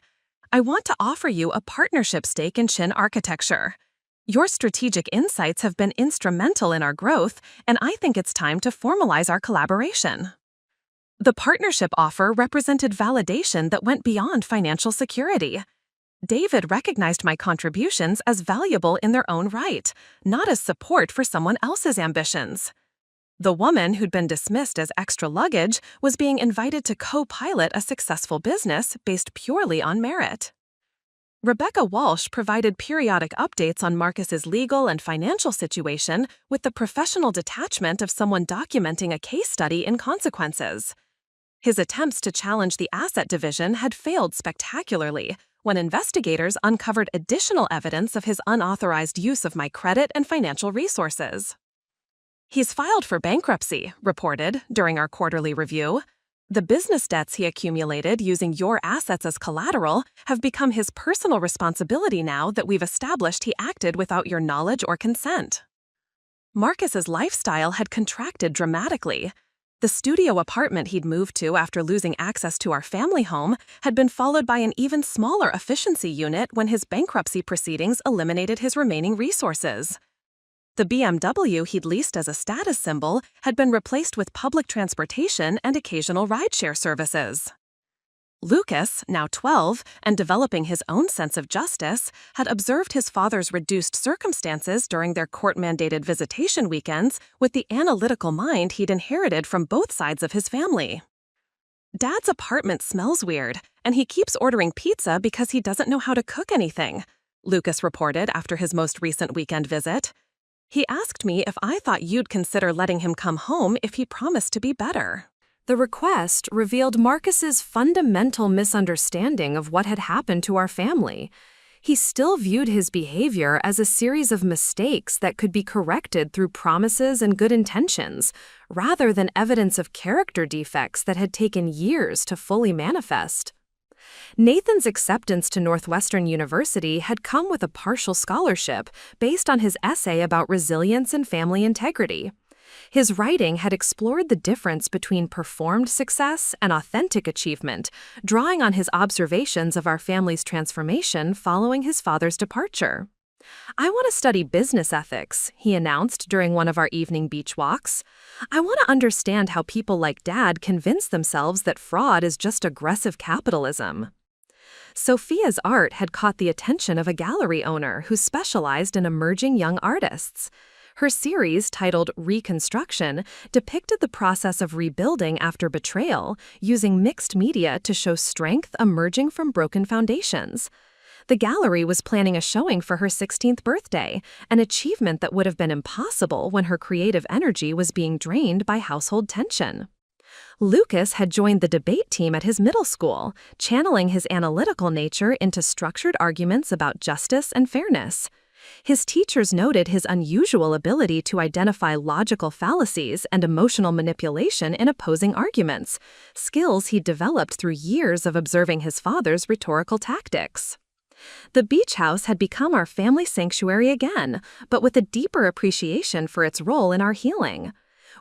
"I want to offer you a partnership stake in Chin Architecture. Your strategic insights have been instrumental in our growth, and I think it's time to formalize our collaboration." The partnership offer represented validation that went beyond financial security. David recognized my contributions as valuable in their own right, not as support for someone else's ambitions. The woman who'd been dismissed as extra luggage was being invited to co-pilot a successful business based purely on merit. Rebecca Walsh provided periodic updates on Marcus's legal and financial situation with the professional detachment of someone documenting a case study in consequences. His attempts to challenge the asset division had failed spectacularly when investigators uncovered additional evidence of his unauthorized use of my credit and financial resources. He's filed for bankruptcy, reported during our quarterly review. The business debts he accumulated using your assets as collateral have become his personal responsibility now that we've established he acted without your knowledge or consent. Marcus's lifestyle had contracted dramatically. The studio apartment he'd moved to after losing access to our family home had been followed by an even smaller efficiency unit when his bankruptcy proceedings eliminated his remaining resources. The BMW he'd leased as a status symbol had been replaced with public transportation and occasional rideshare services. Lucas, now 12 and developing his own sense of justice, had observed his father's reduced circumstances during their court-mandated visitation weekends with the analytical mind he'd inherited from both sides of his family. Dad's apartment smells weird, and he keeps ordering pizza because he doesn't know how to cook anything, Lucas reported after his most recent weekend visit. He asked me if I thought you'd consider letting him come home if he promised to be better. The request revealed Marcus's fundamental misunderstanding of what had happened to our family. He still viewed his behavior as a series of mistakes that could be corrected through promises and good intentions, rather than evidence of character defects that had taken years to fully manifest. Nathan's acceptance to Northwestern University had come with a partial scholarship based on his essay about resilience and family integrity. His writing had explored the difference between performed success and authentic achievement, drawing on his observations of our family's transformation following his father's departure. "I want to study business ethics," he announced during one of our evening beach walks. "I want to understand how people like Dad convince themselves that fraud is just aggressive capitalism." Sophia's art had caught the attention of a gallery owner who specialized in emerging young artists. Her series, titled Reconstruction, depicted the process of rebuilding after betrayal, using mixed media to show strength emerging from broken foundations. The gallery was planning a showing for her 16th birthday, an achievement that would have been impossible when her creative energy was being drained by household tension. Lucas had joined the debate team at his middle school, channeling his analytical nature into structured arguments about justice and fairness. His teachers noted his unusual ability to identify logical fallacies and emotional manipulation in opposing arguments, skills he developed through years of observing his father's rhetorical tactics. The beach house had become our family sanctuary again, but with a deeper appreciation for its role in our healing.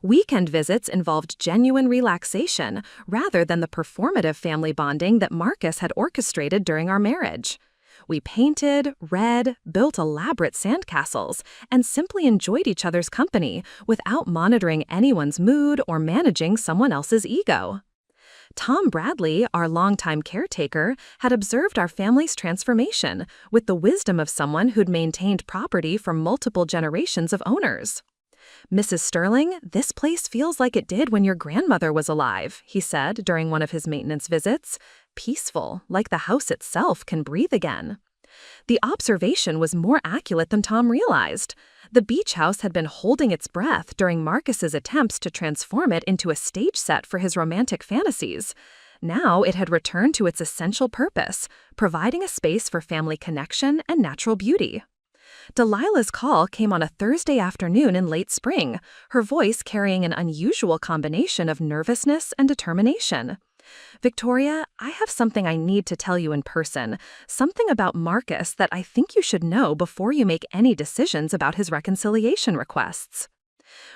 Weekend visits involved genuine relaxation rather than the performative family bonding that Marcus had orchestrated during our marriage. We painted, read, built elaborate sandcastles, and simply enjoyed each other's company without monitoring anyone's mood or managing someone else's ego. Tom Bradley, our longtime caretaker, had observed our family's transformation with the wisdom of someone who'd maintained property for multiple generations of owners. "Mrs. Sterling, this place feels like it did when your grandmother was alive," he said during one of his maintenance visits. "Peaceful, like the house itself can breathe again." The observation was more accurate than Tom realized. The beach house had been holding its breath during Marcus's attempts to transform it into a stage set for his romantic fantasies. Now it had returned to its essential purpose, providing a space for family connection and natural beauty. Delilah's call came on a Thursday afternoon in late spring, her voice carrying an unusual combination of nervousness and determination. "Victoria, I have something I need to tell you in person, something about Marcus that I think you should know before you make any decisions about his reconciliation requests."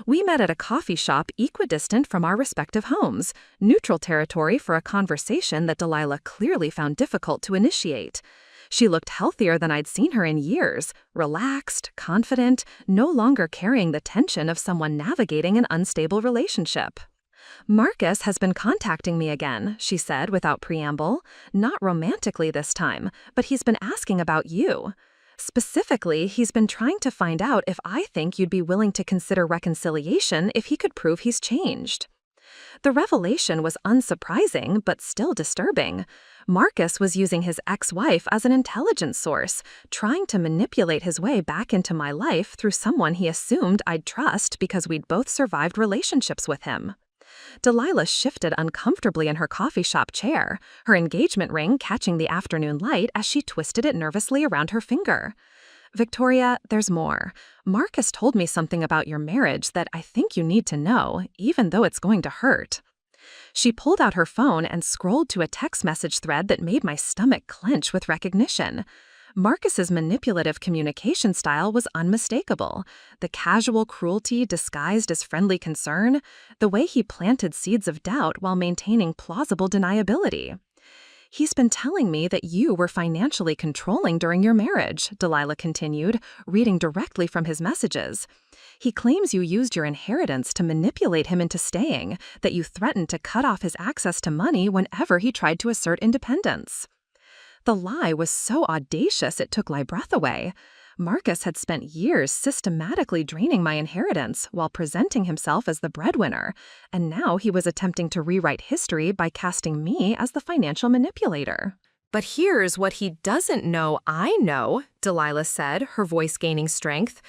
We met at a coffee shop equidistant from our respective homes, neutral territory for a conversation that Delilah clearly found difficult to initiate. She looked healthier than I'd seen her in years, relaxed, confident, no longer carrying the tension of someone navigating an unstable relationship. "Marcus has been contacting me again," she said without preamble. "Not romantically this time, but he's been asking about you. Specifically, he's been trying to find out if I think you'd be willing to consider reconciliation if he could prove he's changed." The revelation was unsurprising, but still disturbing. Marcus was using his ex-wife as an intelligence source, trying to manipulate his way back into my life through someone he assumed I'd trust because we'd both survived relationships with him. Delilah shifted uncomfortably in her coffee shop chair, her engagement ring catching the afternoon light as she twisted it nervously around her finger. Victoria, there's more. Marcus told me something about your marriage that I think you need to know, even though it's going to hurt. She pulled out her phone and scrolled to a text message thread that made my stomach clench with recognition. Marcus's manipulative communication style was unmistakable. The casual cruelty disguised as friendly concern, the way he planted seeds of doubt while maintaining plausible deniability. He's been telling me that you were financially controlling during your marriage, Delilah continued, reading directly from his messages. He claims you used your inheritance to manipulate him into staying, that you threatened to cut off his access to money whenever he tried to assert independence. The lie was so audacious it took my breath away. Marcus had spent years systematically draining my inheritance while presenting himself as the breadwinner, and now he was attempting to rewrite history by casting me as the financial manipulator. But here's what he doesn't know I know, Delilah said, her voice gaining strength.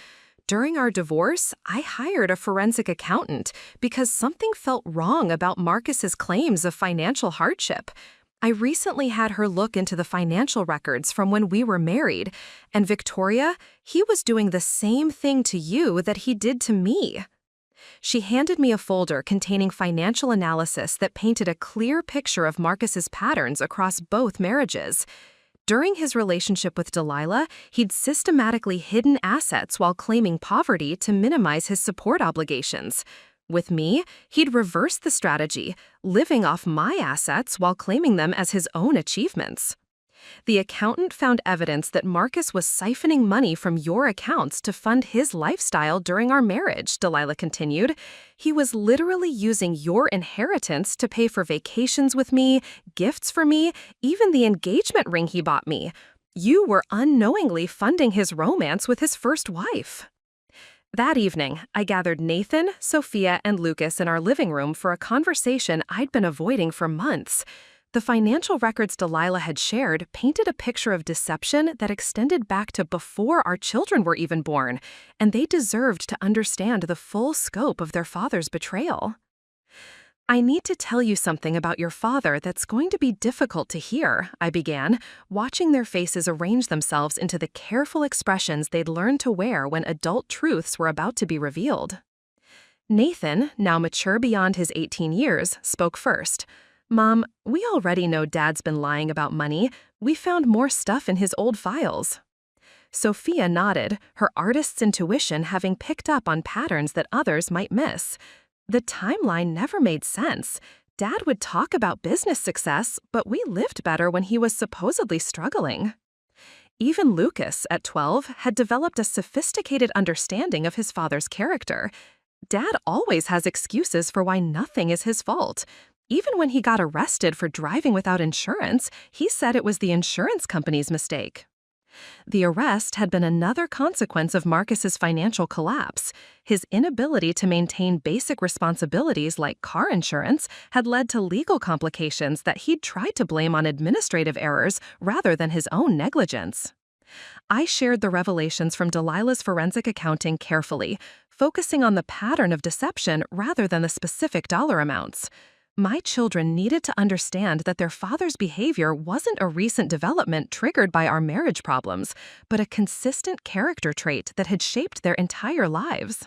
During our divorce, I hired a forensic accountant because something felt wrong about Marcus's claims of financial hardship. I recently had her look into the financial records from when we were married, and Victoria, he was doing the same thing to you that he did to me. She handed me a folder containing financial analysis that painted a clear picture of Marcus's patterns across both marriages. During his relationship with Delilah, he'd systematically hidden assets while claiming poverty to minimize his support obligations. With me, he'd reversed the strategy, living off my assets while claiming them as his own achievements. The accountant found evidence that Marcus was siphoning money from your accounts to fund his lifestyle during our marriage, Delilah continued. He was literally using your inheritance to pay for vacations with me, gifts for me, even the engagement ring he bought me. You were unknowingly funding his romance with his first wife. That evening, I gathered Nathan, Sophia, and Lucas in our living room for a conversation I'd been avoiding for months. The financial records Delilah had shared painted a picture of deception that extended back to before our children were even born, and they deserved to understand the full scope of their father's betrayal. I need to tell you something about your father that's going to be difficult to hear, I began, watching their faces arrange themselves into the careful expressions they'd learned to wear when adult truths were about to be revealed. Nathan, now mature beyond his 18 years, spoke first. Mom, we already know Dad's been lying about money. We found more stuff in his old files. Sophia nodded, her artist's intuition having picked up on patterns that others might miss. The timeline never made sense. Dad would talk about business success, but we lived better when he was supposedly struggling. Even Lucas, at 12, had developed a sophisticated understanding of his father's character. Dad always has excuses for why nothing is his fault. Even when he got arrested for driving without insurance, he said it was the insurance company's mistake. The arrest had been another consequence of Marcus's financial collapse. His inability to maintain basic responsibilities like car insurance had led to legal complications that he'd tried to blame on administrative errors rather than his own negligence. I shared the revelations from Delilah's forensic accounting carefully, focusing on the pattern of deception rather than the specific dollar amounts. My children needed to understand that their father's behavior wasn't a recent development triggered by our marriage problems, but a consistent character trait that had shaped their entire lives.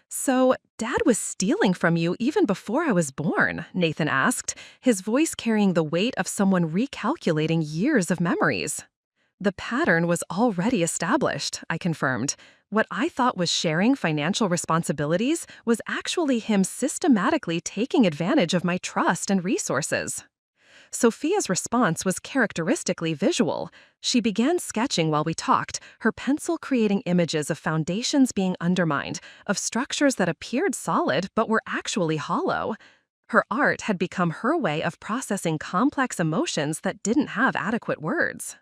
So, Dad was stealing from you even before I was born, Nathan asked, his voice carrying the weight of someone recalculating years of memories. The pattern was already established, I confirmed. What I thought was sharing financial responsibilities was actually him systematically taking advantage of my trust and resources. Sophia's response was characteristically visual. She began sketching while we talked, her pencil creating images of foundations being undermined, of structures that appeared solid but were actually hollow. Her art had become her way of processing complex emotions that didn't have adequate words.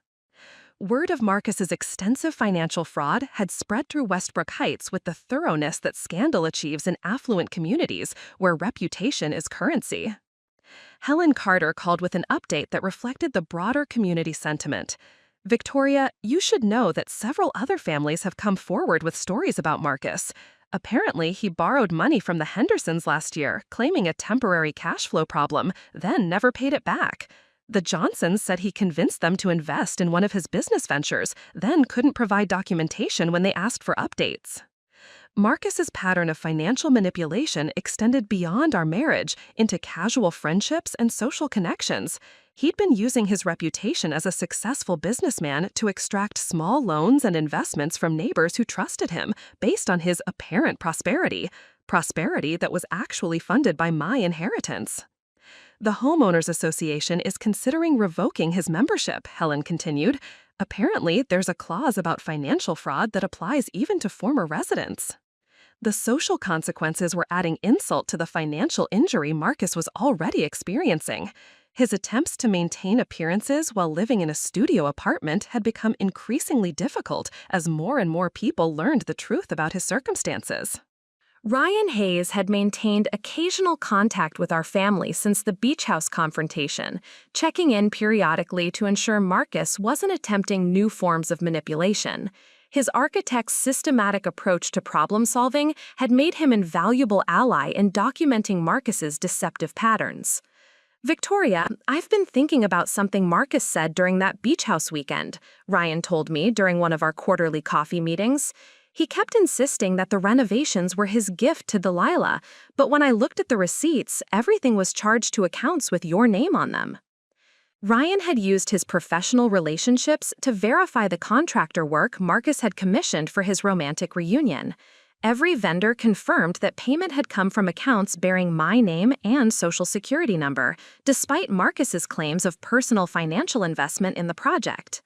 Word of Marcus's extensive financial fraud had spread through Westbrook Heights with the thoroughness that scandal achieves in affluent communities where reputation is currency. Helen Carter called with an update that reflected the broader community sentiment. Victoria, you should know that several other families have come forward with stories about Marcus. Apparently, he borrowed money from the Hendersons last year, claiming a temporary cash flow problem, then never paid it back. The Johnsons said he convinced them to invest in one of his business ventures, then couldn't provide documentation when they asked for updates. Marcus's pattern of financial manipulation extended beyond our marriage into casual friendships and social connections. He'd been using his reputation as a successful businessman to extract small loans and investments from neighbors who trusted him based on his apparent prosperity that was actually funded by my inheritance. The Homeowners Association is considering revoking his membership, Helen continued. Apparently, there's a clause about financial fraud that applies even to former residents. The social consequences were adding insult to the financial injury Marcus was already experiencing. His attempts to maintain appearances while living in a studio apartment had become increasingly difficult as more and more people learned the truth about his circumstances. Ryan Hayes had maintained occasional contact with our family since the beach house confrontation, checking in periodically to ensure Marcus wasn't attempting new forms of manipulation. His architect's systematic approach to problem-solving had made him an invaluable ally in documenting Marcus's deceptive patterns. Victoria, I've been thinking about something Marcus said during that beach house weekend, Ryan told me during one of our quarterly coffee meetings. He kept insisting that the renovations were his gift to Delilah, but when I looked at the receipts, everything was charged to accounts with your name on them. Ryan had used his professional relationships to verify the contractor work Marcus had commissioned for his romantic reunion. Every vendor confirmed that payment had come from accounts bearing my name and social security number, despite Marcus's claims of personal financial investment in the project.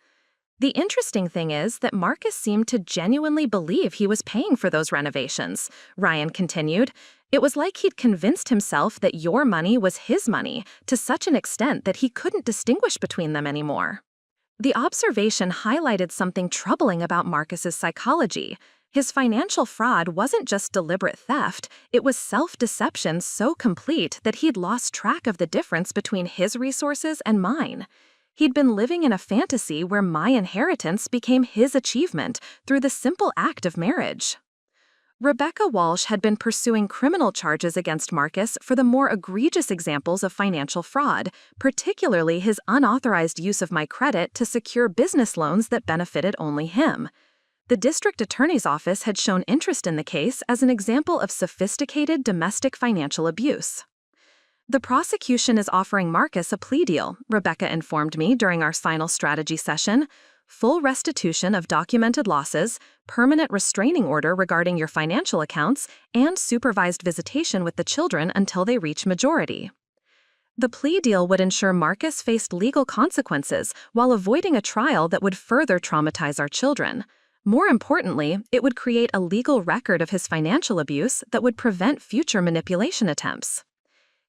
The interesting thing is that Marcus seemed to genuinely believe he was paying for those renovations, Ryan continued. It was like he'd convinced himself that your money was his money to such an extent that he couldn't distinguish between them anymore. The observation highlighted something troubling about Marcus's psychology. His financial fraud wasn't just deliberate theft, it was self-deception so complete that he'd lost track of the difference between his resources and mine. He'd been living in a fantasy where my inheritance became his achievement through the simple act of marriage. Rebecca Walsh had been pursuing criminal charges against Marcus for the more egregious examples of financial fraud, particularly his unauthorized use of my credit to secure business loans that benefited only him. The district attorney's office had shown interest in the case as an example of sophisticated domestic financial abuse. The prosecution is offering Marcus a plea deal, Rebecca informed me during our final strategy session. Full restitution of documented losses, permanent restraining order regarding your financial accounts, and supervised visitation with the children until they reach majority. The plea deal would ensure Marcus faced legal consequences while avoiding a trial that would further traumatize our children. More importantly, it would create a legal record of his financial abuse that would prevent future manipulation attempts.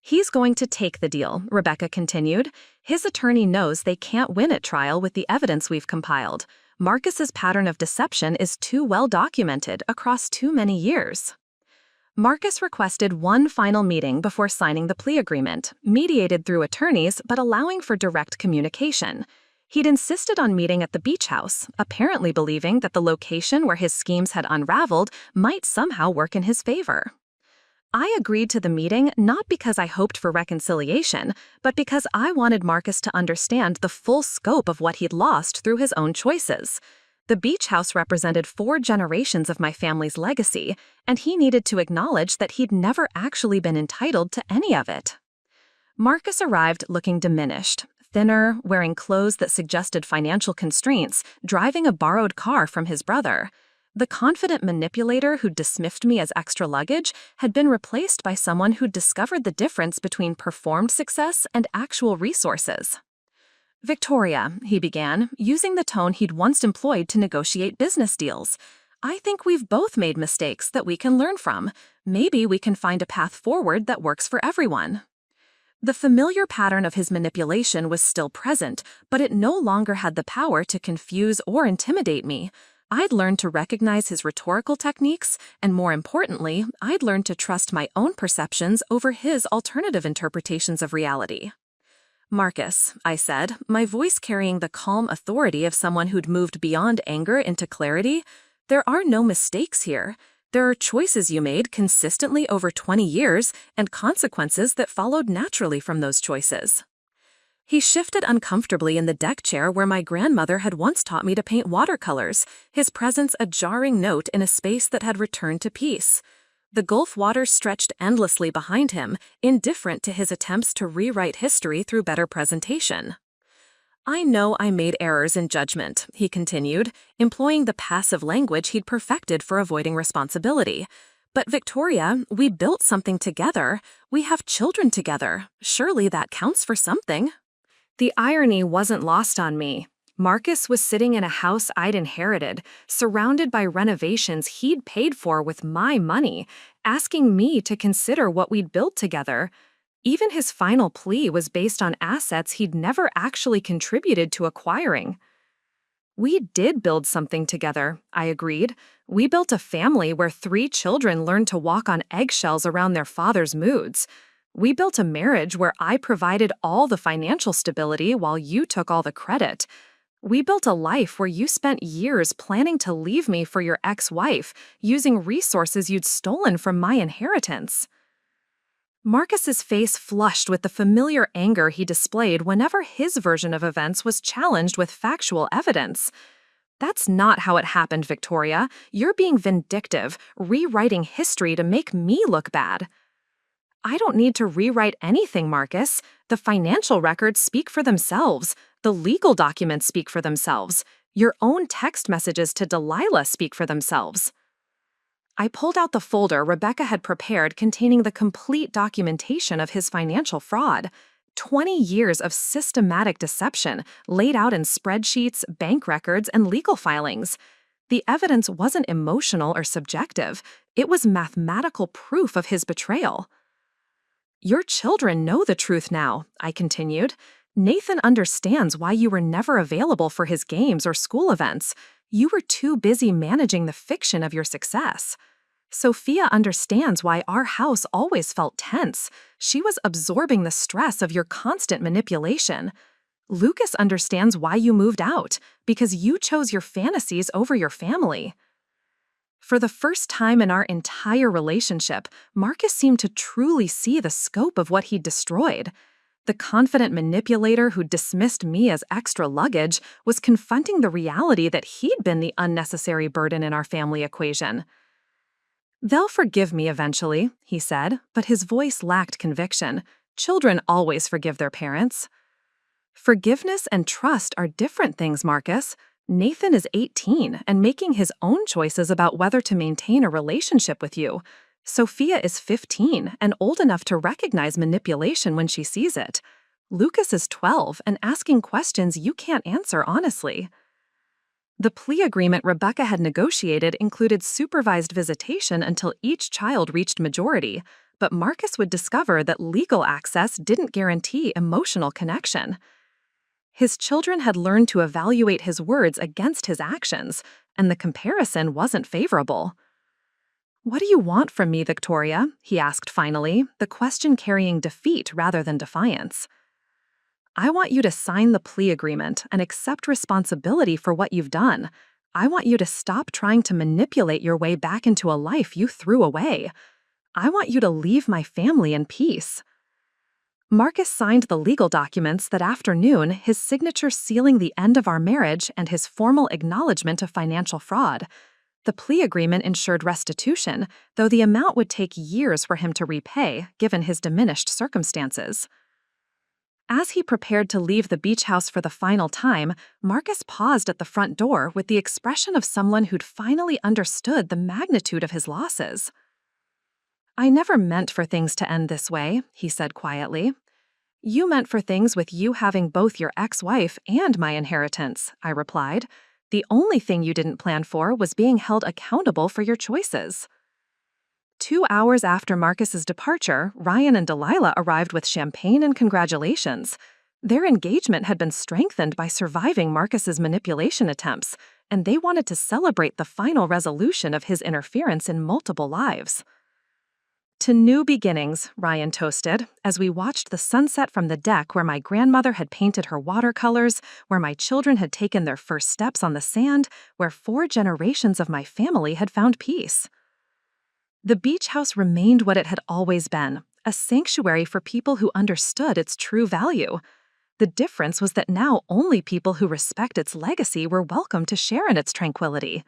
He's going to take the deal, Rebecca continued. His attorney knows they can't win at trial with the evidence we've compiled. Marcus's pattern of deception is too well documented across too many years. Marcus requested one final meeting before signing the plea agreement, mediated through attorneys but allowing for direct communication. He'd insisted on meeting at the beach house, apparently believing that the location where his schemes had unraveled might somehow work in his favor. I agreed to the meeting not because I hoped for reconciliation, but because I wanted Marcus to understand the full scope of what he'd lost through his own choices. The beach house represented 4 generations of my family's legacy, and he needed to acknowledge that he'd never actually been entitled to any of it. Marcus arrived looking diminished, thinner, wearing clothes that suggested financial constraints, driving a borrowed car from his brother. The confident manipulator who dismissed me as extra luggage had been replaced by someone who'd discovered the difference between performed success and actual resources. Victoria, he began, using the tone he'd once employed to negotiate business deals. I think we've both made mistakes that we can learn from. Maybe we can find a path forward that works for everyone. The familiar pattern of his manipulation was still present, but it no longer had the power to confuse or intimidate me. I'd learned to recognize his rhetorical techniques, and more importantly, I'd learned to trust my own perceptions over his alternative interpretations of reality. "Marcus," I said, my voice carrying the calm authority of someone who'd moved beyond anger into clarity, "there are no mistakes here. There are choices you made consistently over 20 years and consequences that followed naturally from those choices." He shifted uncomfortably in the deck chair where my grandmother had once taught me to paint watercolors, his presence a jarring note in a space that had returned to peace. The Gulf waters stretched endlessly behind him, indifferent to his attempts to rewrite history through better presentation. "I know I made errors in judgment," he continued, employing the passive language he'd perfected for avoiding responsibility. "But Victoria, we built something together. We have children together. Surely that counts for something." The irony wasn't lost on me. Marcus was sitting in a house I'd inherited, surrounded by renovations he'd paid for with my money, asking me to consider what we'd built together. Even his final plea was based on assets he'd never actually contributed to acquiring. "We did build something together," I agreed. "We built a family where 3 children learned to walk on eggshells around their father's moods. We built a marriage where I provided all the financial stability while you took all the credit. We built a life where you spent years planning to leave me for your ex-wife, using resources you'd stolen from my inheritance." Marcus's face flushed with the familiar anger he displayed whenever his version of events was challenged with factual evidence. "That's not how it happened, Victoria. You're being vindictive, rewriting history to make me look bad." "I don't need to rewrite anything, Marcus. The financial records speak for themselves. The legal documents speak for themselves. Your own text messages to Delilah speak for themselves." I pulled out the folder Rebecca had prepared containing the complete documentation of his financial fraud. 20 years of systematic deception laid out in spreadsheets, bank records, and legal filings. The evidence wasn't emotional or subjective. It was mathematical proof of his betrayal. "Your children know the truth now," I continued. "Nathan understands why you were never available for his games or school events. You were too busy managing the fiction of your success. Sophia understands why our house always felt tense. She was absorbing the stress of your constant manipulation. Lucas understands why you moved out, because you chose your fantasies over your family." For the first time in our entire relationship, Marcus seemed to truly see the scope of what he'd destroyed. The confident manipulator who dismissed me as extra luggage was confronting the reality that he'd been the unnecessary burden in our family equation. "They'll forgive me eventually," he said, but his voice lacked conviction. Children always forgive their parents. "Forgiveness and trust are different things, Marcus. Nathan is 18 and making his own choices about whether to maintain a relationship with you. Sophia is 15 and old enough to recognize manipulation when she sees it. Lucas is 12 and asking questions you can't answer honestly." The plea agreement Rebecca had negotiated included supervised visitation until each child reached majority, but Marcus would discover that legal access didn't guarantee emotional connection. His children had learned to evaluate his words against his actions, and the comparison wasn't favorable. "What do you want from me, Victoria?" he asked finally, the question carrying defeat rather than defiance. "I want you to sign the plea agreement and accept responsibility for what you've done. I want you to stop trying to manipulate your way back into a life you threw away. I want you to leave my family in peace." Marcus signed the legal documents that afternoon, his signature sealing the end of our marriage and his formal acknowledgement of financial fraud. The plea agreement ensured restitution, though the amount would take years for him to repay, given his diminished circumstances. As he prepared to leave the beach house for the final time, Marcus paused at the front door with the expression of someone who'd finally understood the magnitude of his losses. "I never meant for things to end this way," he said quietly. "You meant for things with you having both your ex-wife and my inheritance," I replied. "The only thing you didn't plan for was being held accountable for your choices." 2 hours after Marcus's departure, Ryan and Delilah arrived with champagne and congratulations. Their engagement had been strengthened by surviving Marcus's manipulation attempts, and they wanted to celebrate the final resolution of his interference in multiple lives. To new beginnings, Ryan toasted, as we watched the sunset from the deck where my grandmother had painted her watercolors, where my children had taken their first steps on the sand, where 4 generations of my family had found peace. The beach house remained what it had always been, a sanctuary for people who understood its true value. The difference was that now only people who respect its legacy were welcome to share in its tranquility.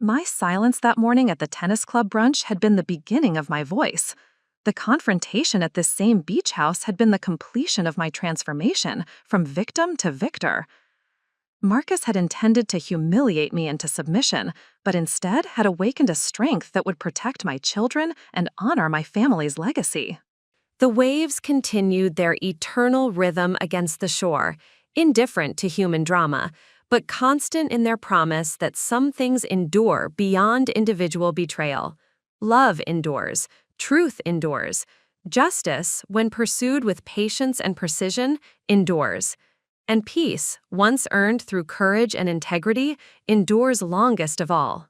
My silence that morning at the tennis club brunch had been the beginning of my voice. The confrontation at this same beach house had been the completion of my transformation from victim to victor. Marcus had intended to humiliate me into submission, but instead had awakened a strength that would protect my children and honor my family's legacy. The waves continued their eternal rhythm against the shore, indifferent to human drama, but constant in their promise that some things endure beyond individual betrayal. Love endures, truth endures. Justice, when pursued with patience and precision, endures. And peace, once earned through courage and integrity, endures longest of all.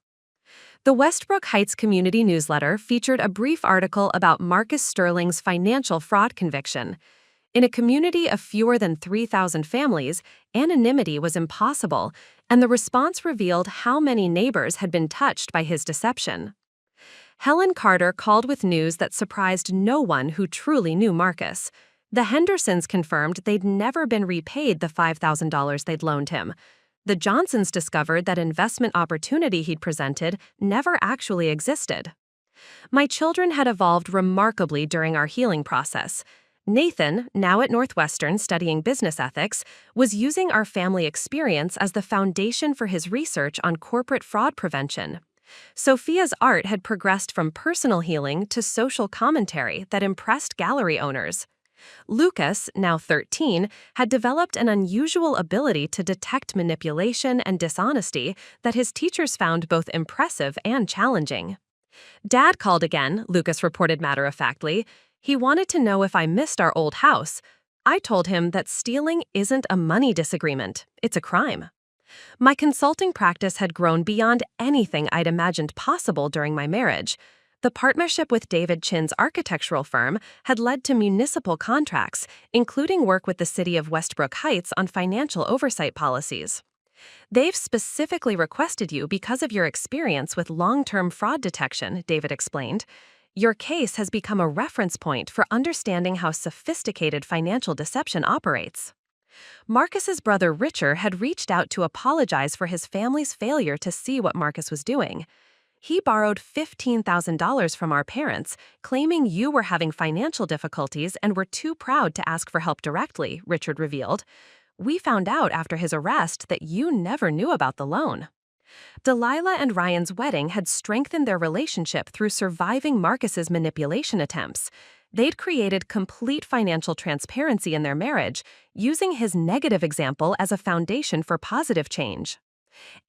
The Westbrook Heights Community Newsletter featured a brief article about Marcus Sterling's financial fraud conviction. In a community of fewer than 3,000 families, anonymity was impossible, and the response revealed how many neighbors had been touched by his deception. Helen Carter called with news that surprised no one who truly knew Marcus. The Hendersons confirmed they'd never been repaid the $5,000 they'd loaned him. The Johnsons discovered that investment opportunity he'd presented never actually existed. My children had evolved remarkably during our healing process. Nathan, now at Northwestern studying business ethics, was using our family experience as the foundation for his research on corporate fraud prevention. Sophia's art had progressed from personal healing to social commentary that impressed gallery owners. Lucas, now 13, had developed an unusual ability to detect manipulation and dishonesty that his teachers found both impressive and challenging. "Dad called again," Lucas reported matter-of-factly. "He wanted to know if I missed our old house. I told him that stealing isn't a money disagreement, it's a crime." My consulting practice had grown beyond anything I'd imagined possible during my marriage. The partnership with David Chin's architectural firm had led to municipal contracts, including work with the city of Westbrook Heights on financial oversight policies. "They've specifically requested you because of your experience with long-term fraud detection," David explained. "Your case has become a reference point for understanding how sophisticated financial deception operates." Marcus's brother Richard had reached out to apologize for his family's failure to see what Marcus was doing. "He borrowed $15,000 from our parents, claiming you were having financial difficulties and were too proud to ask for help directly," Richard revealed. "We found out after his arrest that you never knew about the loan." Delilah and Ryan's wedding had strengthened their relationship through surviving Marcus's manipulation attempts. They'd created complete financial transparency in their marriage, using his negative example as a foundation for positive change.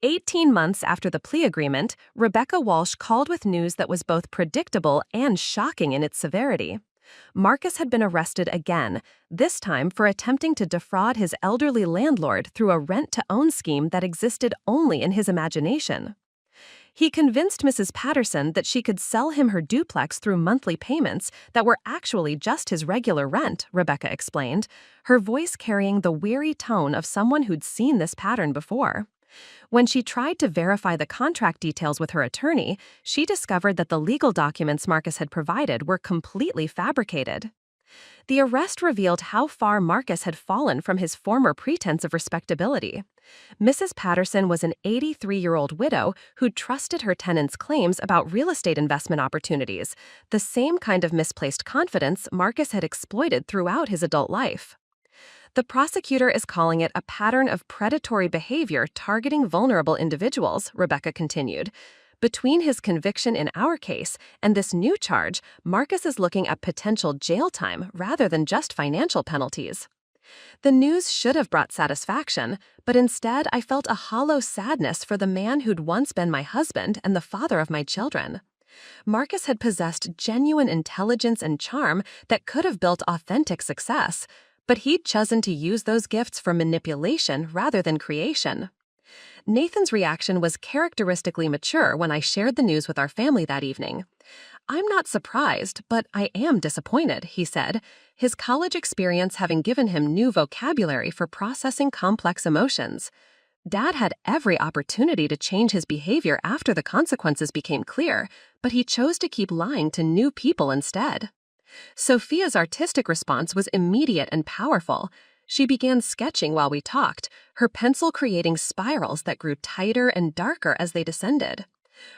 18 months after the plea agreement, Rebecca Walsh called with news that was both predictable and shocking in its severity. Marcus had been arrested again, this time for attempting to defraud his elderly landlord through a rent-to-own scheme that existed only in his imagination. He convinced Mrs. Patterson that she could sell him her duplex through monthly payments that were actually just his regular rent, Rebecca explained, her voice carrying the weary tone of someone who'd seen this pattern before. When she tried to verify the contract details with her attorney, she discovered that the legal documents Marcus had provided were completely fabricated. The arrest revealed how far Marcus had fallen from his former pretense of respectability. Mrs. Patterson was an 83-year-old widow who trusted her tenants' claims about real estate investment opportunities, the same kind of misplaced confidence Marcus had exploited throughout his adult life. The prosecutor is calling it a pattern of predatory behavior targeting vulnerable individuals, Rebecca continued. Between his conviction in our case and this new charge, Marcus is looking at potential jail time rather than just financial penalties. The news should have brought satisfaction, but instead I felt a hollow sadness for the man who'd once been my husband and the father of my children. Marcus had possessed genuine intelligence and charm that could have built authentic success, but he'd chosen to use those gifts for manipulation rather than creation. Nathan's reaction was characteristically mature when I shared the news with our family that evening. "I'm not surprised, but I am disappointed," he said, his college experience having given him new vocabulary for processing complex emotions. Dad had every opportunity to change his behavior after the consequences became clear, but he chose to keep lying to new people instead. Sophia's artistic response was immediate and powerful. She began sketching while we talked, her pencil creating spirals that grew tighter and darker as they descended.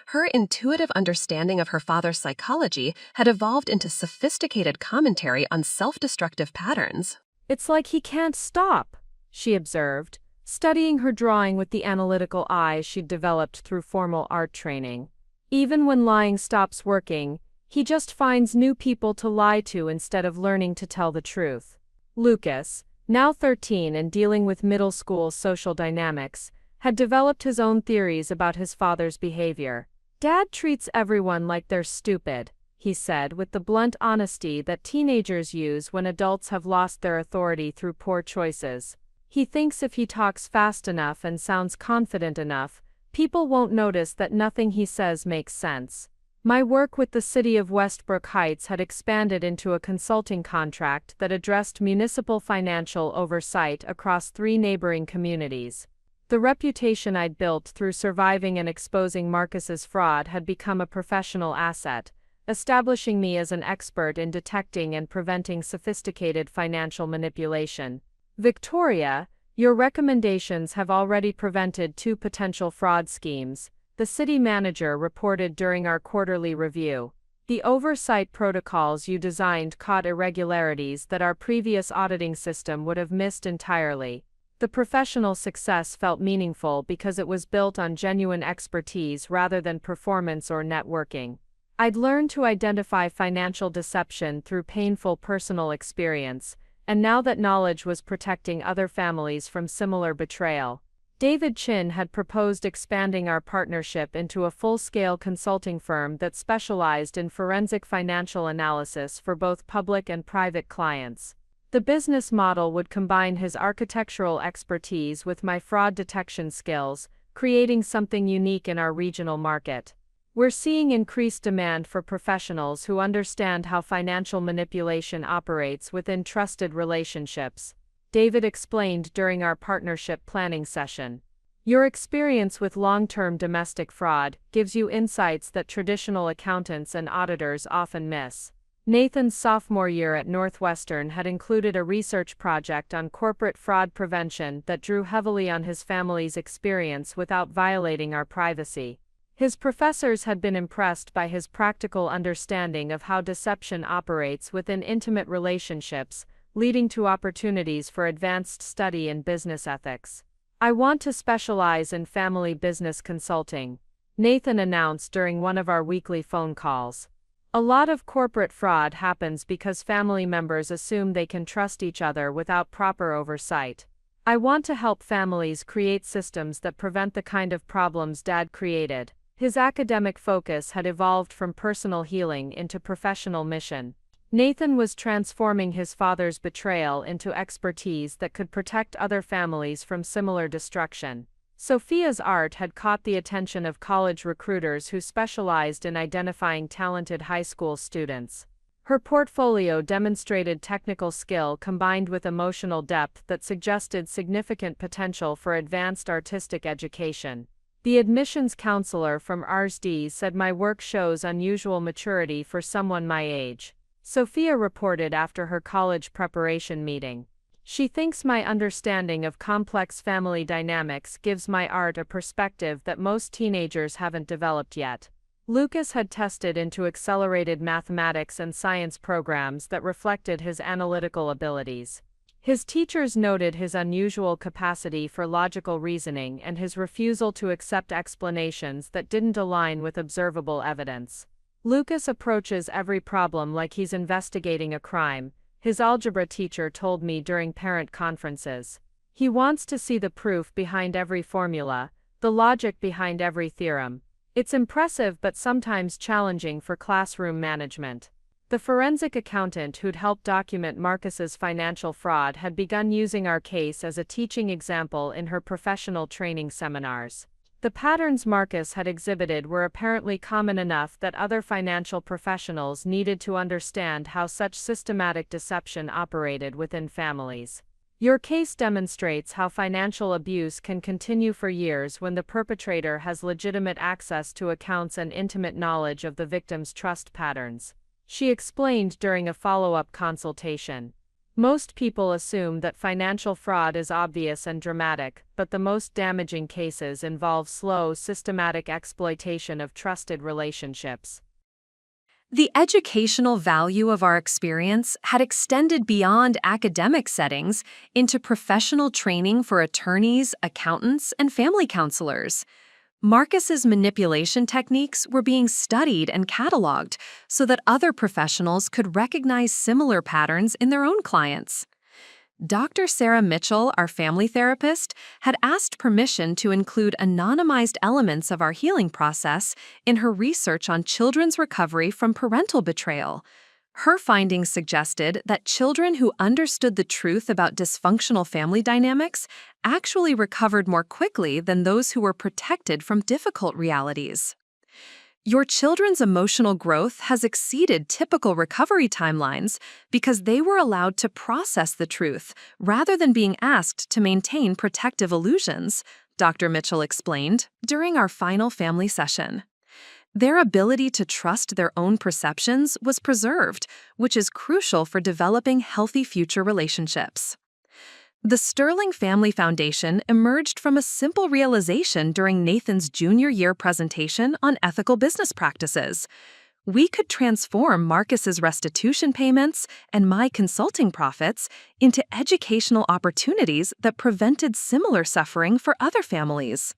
Her intuitive understanding of her father's psychology had evolved into sophisticated commentary on self-destructive patterns. "It's like he can't stop," she observed, studying her drawing with the analytical eye she'd developed through formal art training. "Even when lying stops working, he just finds new people to lie to instead of learning to tell the truth." Lucas, now 13 and dealing with middle school social dynamics, had developed his own theories about his father's behavior. "Dad treats everyone like they're stupid," he said with the blunt honesty that teenagers use when adults have lost their authority through poor choices. "He thinks if he talks fast enough and sounds confident enough, people won't notice that nothing he says makes sense." My work with the city of Westbrook Heights had expanded into a consulting contract that addressed municipal financial oversight across 3 neighboring communities. The reputation I'd built through surviving and exposing Marcus's fraud had become a professional asset, establishing me as an expert in detecting and preventing sophisticated financial manipulation. "Victoria, your recommendations have already prevented 2 potential fraud schemes," the city manager reported during our quarterly review. "The oversight protocols you designed caught irregularities that our previous auditing system would have missed entirely." The professional success felt meaningful because it was built on genuine expertise rather than performance or networking. I'd learned to identify financial deception through painful personal experience, and now that knowledge was protecting other families from similar betrayal. David Chin had proposed expanding our partnership into a full-scale consulting firm that specialized in forensic financial analysis for both public and private clients. The business model would combine his architectural expertise with my fraud detection skills, creating something unique in our regional market. "We're seeing increased demand for professionals who understand how financial manipulation operates within trusted relationships," David explained during our partnership planning session. "Your experience with long-term domestic fraud gives you insights that traditional accountants and auditors often miss." Nathan's sophomore year at Northwestern had included a research project on corporate fraud prevention that drew heavily on his family's experience without violating our privacy. His professors had been impressed by his practical understanding of how deception operates within intimate relationships, leading to opportunities for advanced study in business ethics. "I want to specialize in family business consulting," Nathan announced during one of our weekly phone calls. "A lot of corporate fraud happens because family members assume they can trust each other without proper oversight. I want to help families create systems that prevent the kind of problems Dad created." His academic focus had evolved from personal healing into professional mission. Nathan was transforming his father's betrayal into expertise that could protect other families from similar destruction. Sophia's art had caught the attention of college recruiters who specialized in identifying talented high school students. Her portfolio demonstrated technical skill combined with emotional depth that suggested significant potential for advanced artistic education. The admissions counselor from RSD said my work shows unusual maturity for someone my age, Sophia reported after her college preparation meeting. She thinks my understanding of complex family dynamics gives my art a perspective that most teenagers haven't developed yet. Lucas had tested into accelerated mathematics and science programs that reflected his analytical abilities. His teachers noted his unusual capacity for logical reasoning and his refusal to accept explanations that didn't align with observable evidence. Lucas approaches every problem like he's investigating a crime, his algebra teacher told me during parent conferences. He wants to see the proof behind every formula, the logic behind every theorem. It's impressive but sometimes challenging for classroom management. The forensic accountant who'd helped document Marcus's financial fraud had begun using our case as a teaching example in her professional training seminars. The patterns Marcus had exhibited were apparently common enough that other financial professionals needed to understand how such systematic deception operated within families. Your case demonstrates how financial abuse can continue for years when the perpetrator has legitimate access to accounts and intimate knowledge of the victim's trust patterns. She explained during a follow-up consultation. Most people assume that financial fraud is obvious and dramatic, but the most damaging cases involve slow, systematic exploitation of trusted relationships. The educational value of our experience had extended beyond academic settings into professional training for attorneys, accountants, and family counselors. Marcus's manipulation techniques were being studied and cataloged so that other professionals could recognize similar patterns in their own clients. Dr. Sarah Mitchell, our family therapist, had asked permission to include anonymized elements of our healing process in her research on children's recovery from parental betrayal. Her findings suggested that children who understood the truth about dysfunctional family dynamics actually recovered more quickly than those who were protected from difficult realities. Your children's emotional growth has exceeded typical recovery timelines because they were allowed to process the truth rather than being asked to maintain protective illusions, Dr. Mitchell explained during our final family session. Their ability to trust their own perceptions was preserved, which is crucial for developing healthy future relationships. The Sterling Family Foundation emerged from a simple realization during Nathan's junior year presentation on ethical business practices. We could transform Marcus's restitution payments and my consulting profits into educational opportunities that prevented similar suffering for other families.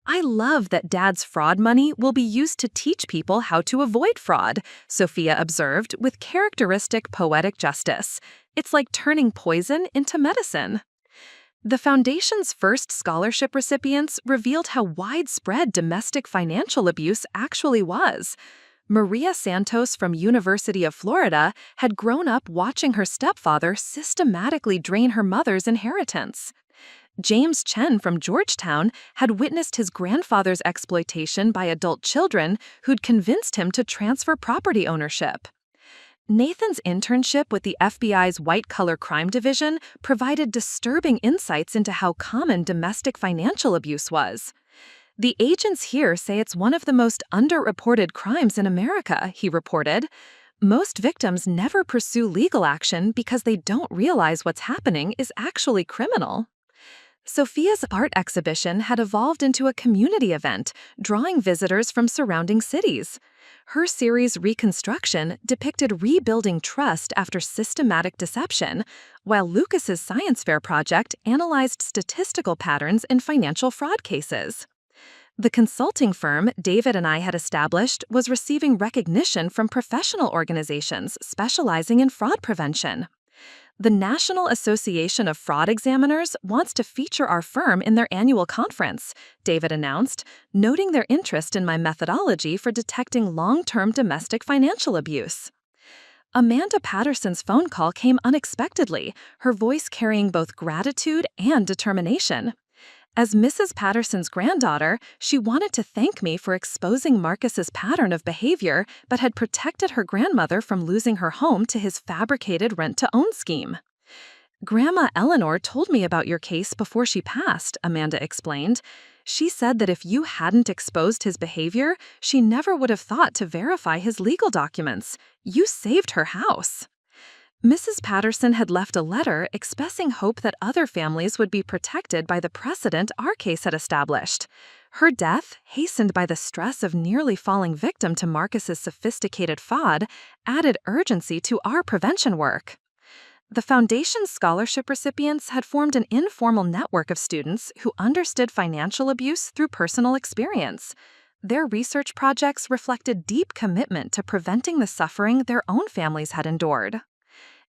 I love that Dad's fraud money will be used to teach people how to avoid fraud, Sophia observed with characteristic poetic justice. It's like turning poison into medicine. The Foundation's first scholarship recipients revealed how widespread domestic financial abuse actually was. Maria Santos from University of Florida had grown up watching her stepfather systematically drain her mother's inheritance. James Chen from Georgetown had witnessed his grandfather's exploitation by adult children who'd convinced him to transfer property ownership. Nathan's internship with the FBI's White-Collar Crime Division provided disturbing insights into how common domestic financial abuse was. The agents here say it's one of the most underreported crimes in America, he reported. Most victims never pursue legal action because they don't realize what's happening is actually criminal. Sophia's art exhibition had evolved into a community event, drawing visitors from surrounding cities. Her series Reconstruction depicted rebuilding trust after systematic deception, while Lucas's science fair project analyzed statistical patterns in financial fraud cases. The consulting firm David and I had established was receiving recognition from professional organizations specializing in fraud prevention. The National Association of Fraud Examiners wants to feature our firm in their annual conference, David announced, noting their interest in my methodology for detecting long-term domestic financial abuse. Amanda Patterson's phone call came unexpectedly, her voice carrying both gratitude and determination. As Mrs. Patterson's granddaughter, she wanted to thank me for exposing Marcus's pattern of behavior, but had protected her grandmother from losing her home to his fabricated rent-to-own scheme. Grandma Eleanor told me about your case before she passed, Amanda explained. She said that if you hadn't exposed his behavior, she never would have thought to verify his legal documents. You saved her house. Mrs. Patterson had left a letter expressing hope that other families would be protected by the precedent our case had established. Her death, hastened by the stress of nearly falling victim to Marcus's sophisticated fraud, added urgency to our prevention work. The Foundation's scholarship recipients had formed an informal network of students who understood financial abuse through personal experience. Their research projects reflected deep commitment to preventing the suffering their own families had endured.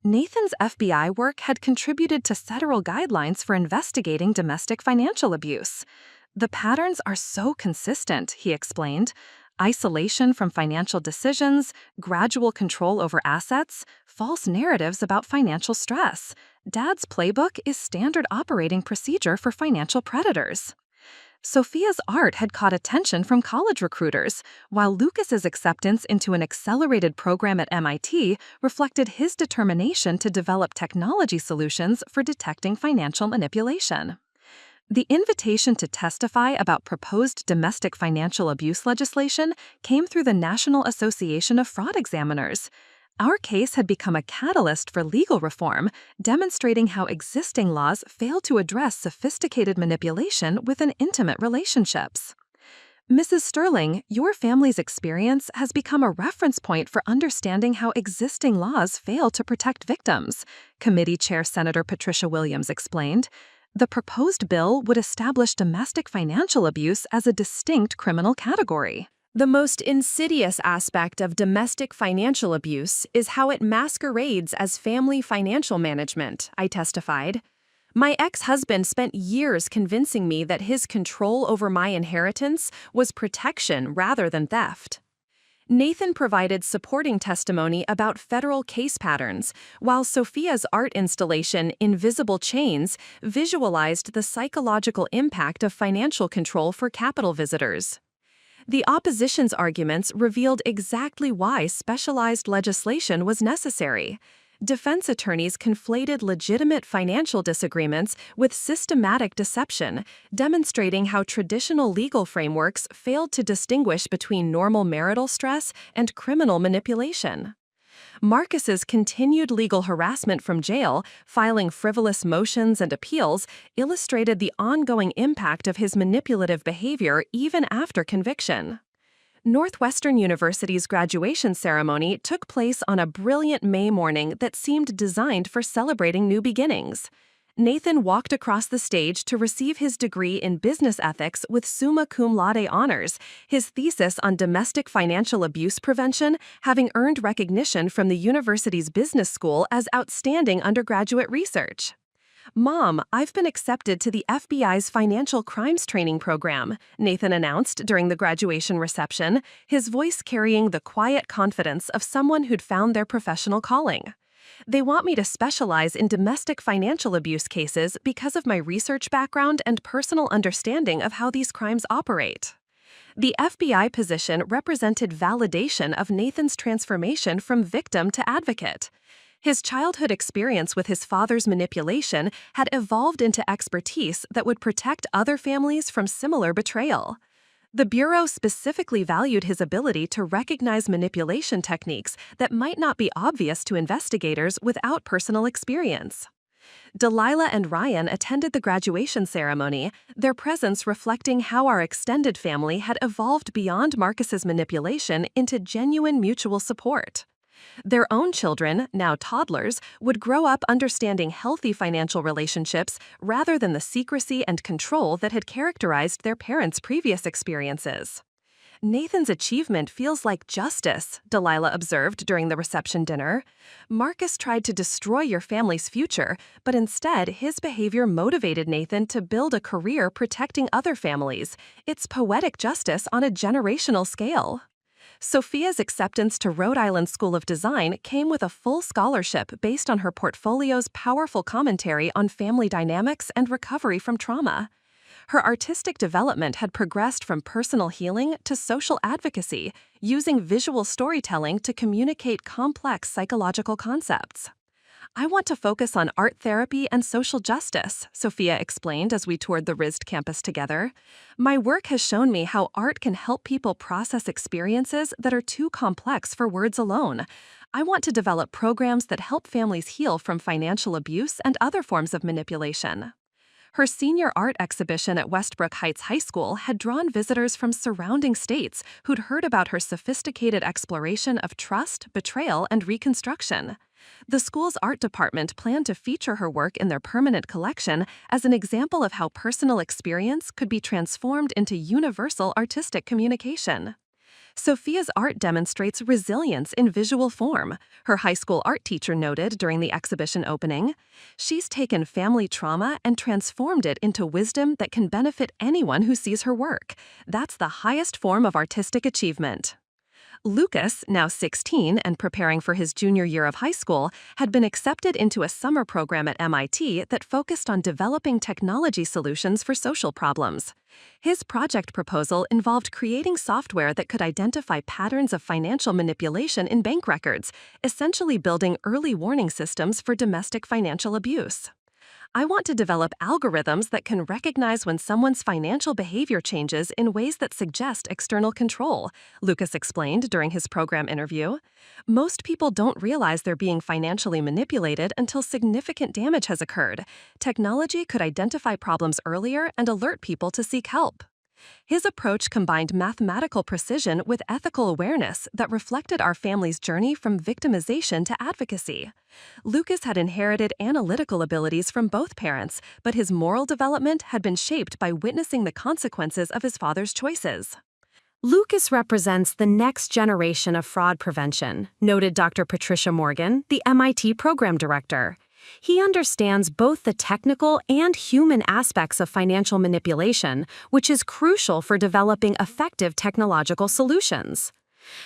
Nathan's FBI work had contributed to federal guidelines for investigating domestic financial abuse. The patterns are so consistent, he explained. Isolation from financial decisions, gradual control over assets, false narratives about financial stress. Dad's playbook is standard operating procedure for financial predators. Sophia's art had caught attention from college recruiters, while Lucas's acceptance into an accelerated program at MIT reflected his determination to develop technology solutions for detecting financial manipulation. The invitation to testify about proposed domestic financial abuse legislation came through the National Association of Fraud Examiners. Our case had become a catalyst for legal reform, demonstrating how existing laws fail to address sophisticated manipulation within intimate relationships. Mrs. Sterling, your family's experience has become a reference point for understanding how existing laws fail to protect victims, Committee Chair Senator Patricia Williams explained. The proposed bill would establish domestic financial abuse as a distinct criminal category. The most insidious aspect of domestic financial abuse is how it masquerades as family financial management, I testified. My ex-husband spent years convincing me that his control over my inheritance was protection rather than theft. Nathan provided supporting testimony about federal case patterns, while Sophia's art installation, Invisible Chains, visualized the psychological impact of financial control for Capitol visitors. The opposition's arguments revealed exactly why specialized legislation was necessary. Defense attorneys conflated legitimate financial disagreements with systematic deception, demonstrating how traditional legal frameworks failed to distinguish between normal marital stress and criminal manipulation. Marcus's continued legal harassment from jail, filing frivolous motions and appeals, illustrated the ongoing impact of his manipulative behavior even after conviction. Northwestern University's graduation ceremony took place on a brilliant May morning that seemed designed for celebrating new beginnings. Nathan walked across the stage to receive his degree in business ethics with summa cum laude honors, his thesis on domestic financial abuse prevention having earned recognition from the university's business school as outstanding undergraduate research. "Mom, I've been accepted to the FBI's Financial Crimes Training Program," Nathan announced during the graduation reception, his voice carrying the quiet confidence of someone who'd found their professional calling. "They want me to specialize in domestic financial abuse cases because of my research background and personal understanding of how these crimes operate." The FBI position represented validation of Nathan's transformation from victim to advocate. His childhood experience with his father's manipulation had evolved into expertise that would protect other families from similar betrayal. The Bureau specifically valued his ability to recognize manipulation techniques that might not be obvious to investigators without personal experience. Delilah and Ryan attended the graduation ceremony, their presence reflecting how our extended family had evolved beyond Marcus's manipulation into genuine mutual support. Their own children, now toddlers, would grow up understanding healthy financial relationships rather than the secrecy and control that had characterized their parents' previous experiences. "Nathan's achievement feels like justice," Delilah observed during the reception dinner. "Marcus tried to destroy your family's future, but instead his behavior motivated Nathan to build a career protecting other families. It's poetic justice on a generational scale." Sophia's acceptance to Rhode Island School of Design came with a full scholarship based on her portfolio's powerful commentary on family dynamics and recovery from trauma. Her artistic development had progressed from personal healing to social advocacy, using visual storytelling to communicate complex psychological concepts. "I want to focus on art therapy and social justice," Sophia explained as we toured the RISD campus together. "My work has shown me how art can help people process experiences that are too complex for words alone. I want to develop programs that help families heal from financial abuse and other forms of manipulation." Her senior art exhibition at Westbrook Heights High School had drawn visitors from surrounding states who'd heard about her sophisticated exploration of trust, betrayal, and reconstruction. The school's art department planned to feature her work in their permanent collection as an example of how personal experience could be transformed into universal artistic communication. Sophia's art demonstrates resilience in visual form, her high school art teacher noted during the exhibition opening. She's taken family trauma and transformed it into wisdom that can benefit anyone who sees her work. That's the highest form of artistic achievement. Lucas, now 16 and preparing for his junior year of high school, had been accepted into a summer program at MIT that focused on developing technology solutions for social problems. His project proposal involved creating software that could identify patterns of financial manipulation in bank records, essentially building early warning systems for domestic financial abuse. I want to develop algorithms that can recognize when someone's financial behavior changes in ways that suggest external control, Lucas explained during his program interview. Most people don't realize they're being financially manipulated until significant damage has occurred. Technology could identify problems earlier and alert people to seek help. His approach combined mathematical precision with ethical awareness that reflected our family's journey from victimization to advocacy. Lucas had inherited analytical abilities from both parents, but his moral development had been shaped by witnessing the consequences of his father's choices. Lucas represents the next generation of fraud prevention, noted Dr. Patricia Morgan, the MIT program director. He understands both the technical and human aspects of financial manipulation, which is crucial for developing effective technological solutions.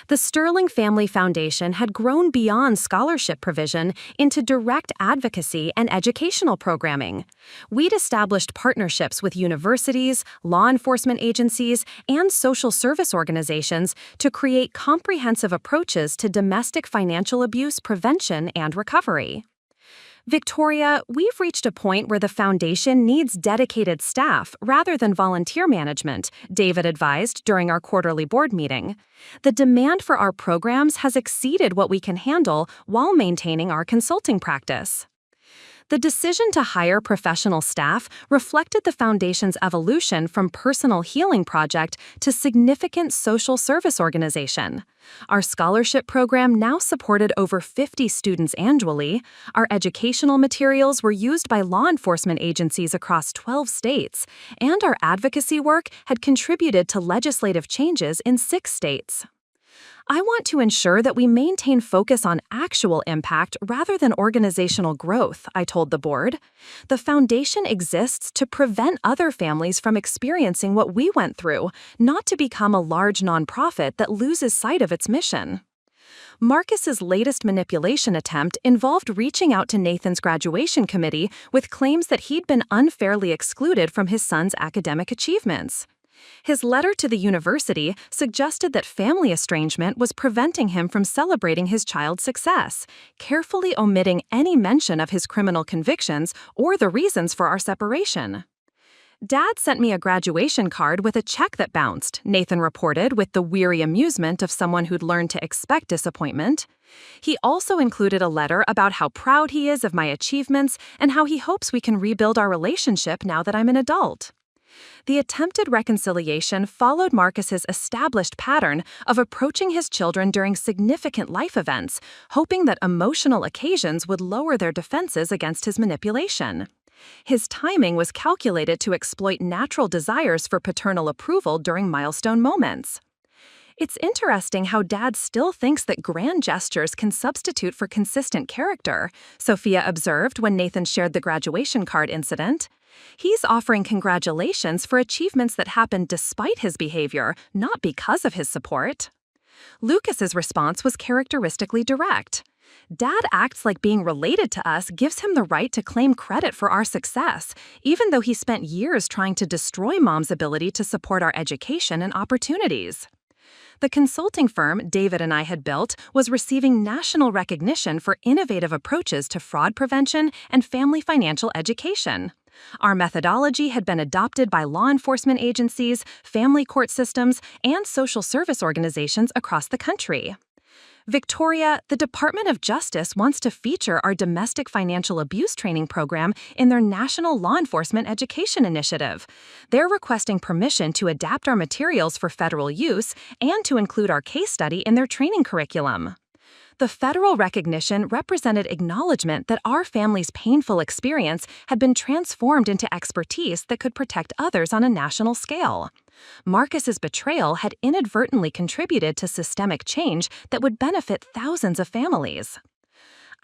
The Sterling Family Foundation had grown beyond scholarship provision into direct advocacy and educational programming. We'd established partnerships with universities, law enforcement agencies, and social service organizations to create comprehensive approaches to domestic financial abuse prevention and recovery. Victoria, we've reached a point where the foundation needs dedicated staff rather than volunteer management, David advised during our quarterly board meeting. The demand for our programs has exceeded what we can handle while maintaining our consulting practice. The decision to hire professional staff reflected the foundation's evolution from personal healing project to significant social service organization. Our scholarship program now supported over 50 students annually. Our educational materials were used by law enforcement agencies across 12 states, and our advocacy work had contributed to legislative changes in 6 states. I want to ensure that we maintain focus on actual impact rather than organizational growth, I told the board. The foundation exists to prevent other families from experiencing what we went through, not to become a large nonprofit that loses sight of its mission. Marcus's latest manipulation attempt involved reaching out to Nathan's graduation committee with claims that he'd been unfairly excluded from his son's academic achievements. His letter to the university suggested that family estrangement was preventing him from celebrating his child's success, carefully omitting any mention of his criminal convictions or the reasons for our separation. Dad sent me a graduation card with a check that bounced, Nathan reported with the weary amusement of someone who'd learned to expect disappointment. He also included a letter about how proud he is of my achievements and how he hopes we can rebuild our relationship now that I'm an adult. The attempted reconciliation followed Marcus's established pattern of approaching his children during significant life events, hoping that emotional occasions would lower their defenses against his manipulation. His timing was calculated to exploit natural desires for paternal approval during milestone moments. It's interesting how Dad still thinks that grand gestures can substitute for consistent character, Sophia observed when Nathan shared the graduation card incident. He's offering congratulations for achievements that happened despite his behavior, not because of his support. Lucas's response was characteristically direct. Dad acts like being related to us gives him the right to claim credit for our success, even though he spent years trying to destroy Mom's ability to support our education and opportunities. The consulting firm David and I had built was receiving national recognition for innovative approaches to fraud prevention and family financial education. Our methodology had been adopted by law enforcement agencies, family court systems, and social service organizations across the country. Victoria, the Department of Justice wants to feature our domestic financial abuse training program in their National Law Enforcement Education Initiative. They're requesting permission to adapt our materials for federal use and to include our case study in their training curriculum. The federal recognition represented acknowledgement that our family's painful experience had been transformed into expertise that could protect others on a national scale. Marcus's betrayal had inadvertently contributed to systemic change that would benefit thousands of families.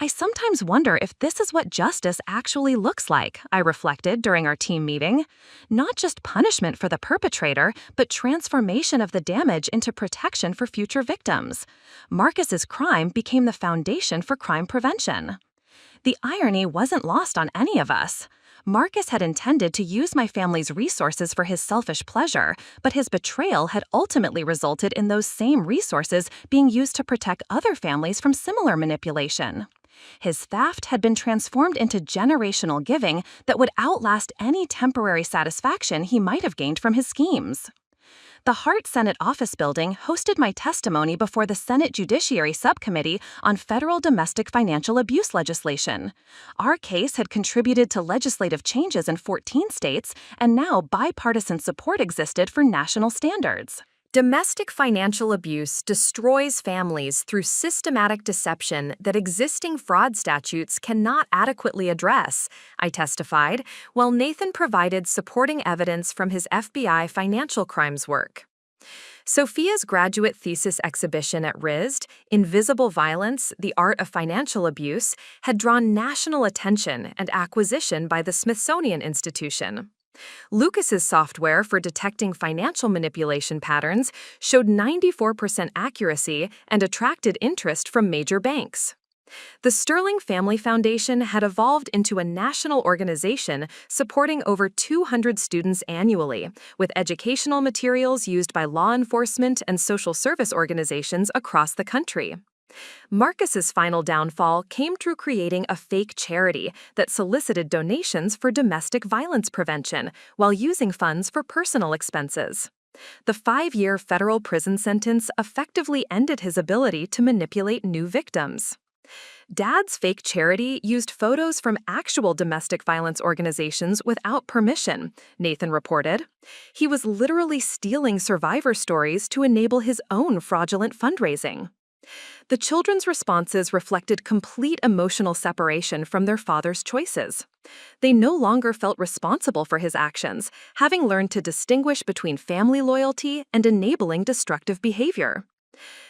I sometimes wonder if this is what justice actually looks like, I reflected during our team meeting. Not just punishment for the perpetrator, but transformation of the damage into protection for future victims. Marcus's crime became the foundation for crime prevention. The irony wasn't lost on any of us. Marcus had intended to use my family's resources for his selfish pleasure, but his betrayal had ultimately resulted in those same resources being used to protect other families from similar manipulation. His theft had been transformed into generational giving that would outlast any temporary satisfaction he might have gained from his schemes. The Hart Senate Office Building hosted my testimony before the Senate Judiciary Subcommittee on federal domestic financial abuse legislation. Our case had contributed to legislative changes in 14 states, and now bipartisan support existed for national standards. Domestic financial abuse destroys families through systematic deception that existing fraud statutes cannot adequately address, I testified, while Nathan provided supporting evidence from his FBI financial crimes work. Sophia's graduate thesis exhibition at RISD, Invisible Violence, The Art of Financial Abuse, had drawn national attention and acquisition by the Smithsonian Institution. Lucas's software for detecting financial manipulation patterns showed 94% accuracy and attracted interest from major banks. The Sterling Family Foundation had evolved into a national organization supporting over 200 students annually, with educational materials used by law enforcement and social service organizations across the country. Marcus's final downfall came through creating a fake charity that solicited donations for domestic violence prevention while using funds for personal expenses. The 5-year federal prison sentence effectively ended his ability to manipulate new victims. Dad's fake charity used photos from actual domestic violence organizations without permission, Nathan reported. He was literally stealing survivor stories to enable his own fraudulent fundraising. The children's responses reflected complete emotional separation from their father's choices. They no longer felt responsible for his actions, having learned to distinguish between family loyalty and enabling destructive behavior.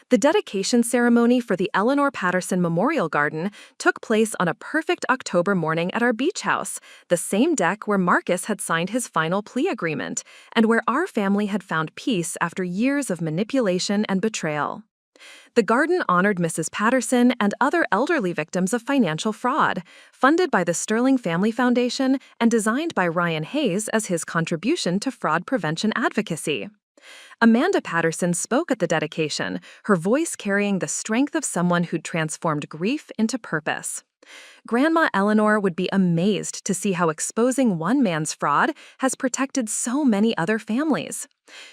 The dedication ceremony for the Eleanor Patterson Memorial Garden took place on a perfect October morning at our beach house, the same deck where Marcus had signed his final plea agreement, and where our family had found peace after years of manipulation and betrayal. The garden honored Mrs. Patterson and other elderly victims of financial fraud, funded by the Sterling Family Foundation and designed by Ryan Hayes as his contribution to fraud prevention advocacy. Amanda Patterson spoke at the dedication, her voice carrying the strength of someone who'd transformed grief into purpose. Grandma Eleanor would be amazed to see how exposing one man's fraud has protected so many other families.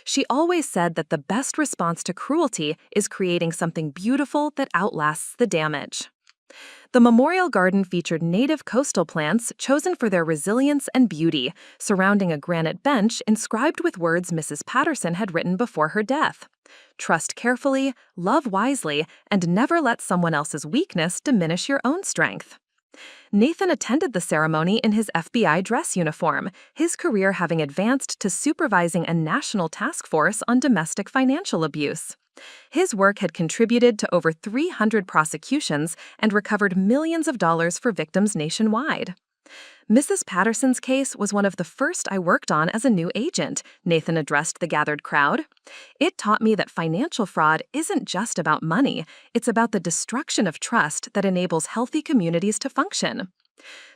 She always said that the best response to cruelty is creating something beautiful that outlasts the damage. The memorial garden featured native coastal plants chosen for their resilience and beauty, surrounding a granite bench inscribed with words Mrs. Patterson had written before her death. Trust carefully, love wisely, and never let someone else's weakness diminish your own strength. Nathan attended the ceremony in his FBI dress uniform, his career having advanced to supervising a national task force on domestic financial abuse. His work had contributed to over 300 prosecutions and recovered millions of dollars for victims nationwide. Mrs. Patterson's case was one of the first I worked on as a new agent, Nathan addressed the gathered crowd. It taught me that financial fraud isn't just about money, it's about the destruction of trust that enables healthy communities to function.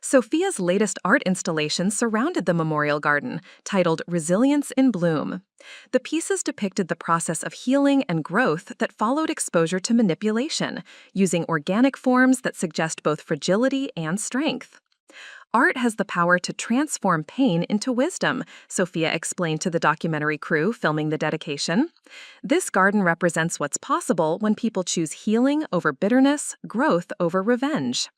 Sophia's latest art installation surrounded the memorial garden, titled Resilience in Bloom. The pieces depicted the process of healing and growth that followed exposure to manipulation, using organic forms that suggest both fragility and strength. Art has the power to transform pain into wisdom, Sophia explained to the documentary crew filming the dedication. This garden represents what's possible when people choose healing over bitterness, growth over revenge.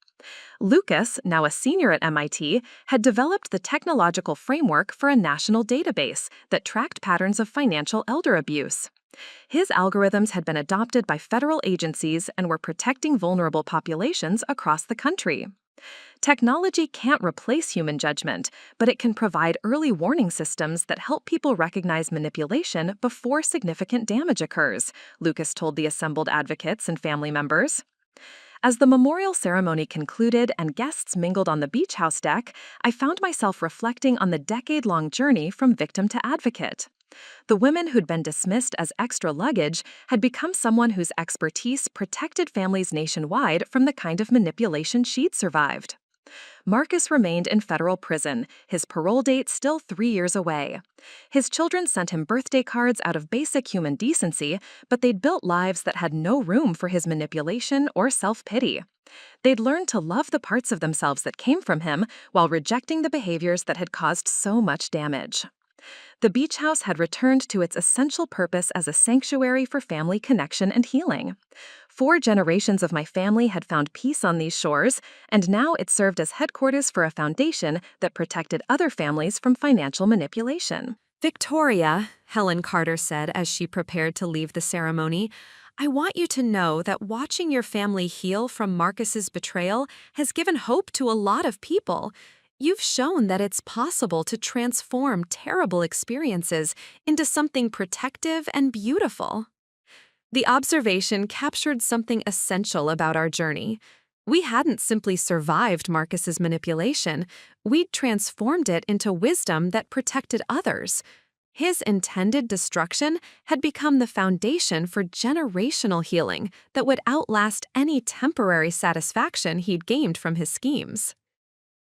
Lucas, now a senior at MIT, had developed the technological framework for a national database that tracked patterns of financial elder abuse. His algorithms had been adopted by federal agencies and were protecting vulnerable populations across the country. Technology can't replace human judgment, but it can provide early warning systems that help people recognize manipulation before significant damage occurs, Lucas told the assembled advocates and family members. As the memorial ceremony concluded and guests mingled on the beach house deck, I found myself reflecting on the decade-long journey from victim to advocate. The women who'd been dismissed as extra luggage had become someone whose expertise protected families nationwide from the kind of manipulation she'd survived. Marcus remained in federal prison, his parole date still 3 years away. His children sent him birthday cards out of basic human decency, but they'd built lives that had no room for his manipulation or self-pity. They'd learned to love the parts of themselves that came from him while rejecting the behaviors that had caused so much damage. The beach house had returned to its essential purpose as a sanctuary for family connection and healing. 4 generations of my family had found peace on these shores, and now it served as headquarters for a foundation that protected other families from financial manipulation. Victoria, Helen Carter said as she prepared to leave the ceremony, I want you to know that watching your family heal from Marcus's betrayal has given hope to a lot of people. You've shown that it's possible to transform terrible experiences into something protective and beautiful. The observation captured something essential about our journey. We hadn't simply survived Marcus's manipulation, we'd transformed it into wisdom that protected others. His intended destruction had become the foundation for generational healing that would outlast any temporary satisfaction he'd gained from his schemes.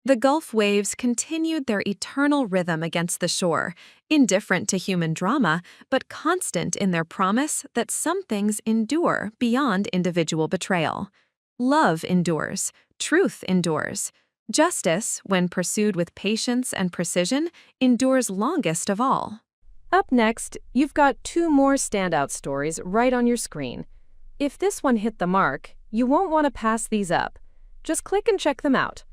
The Gulf waves continued their eternal rhythm against the shore, indifferent to human drama, but constant in their promise that some things endure beyond individual betrayal. Love endures, truth endures. Justice, when pursued with patience and precision, endures longest of all. Up next, you've got 2 more standout stories right on your screen. If this one hit the mark, you won't want to pass these up. Just click and check them out.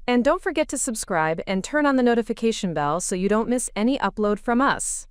And don't forget to subscribe and turn on the notification bell so you don't miss any upload from us.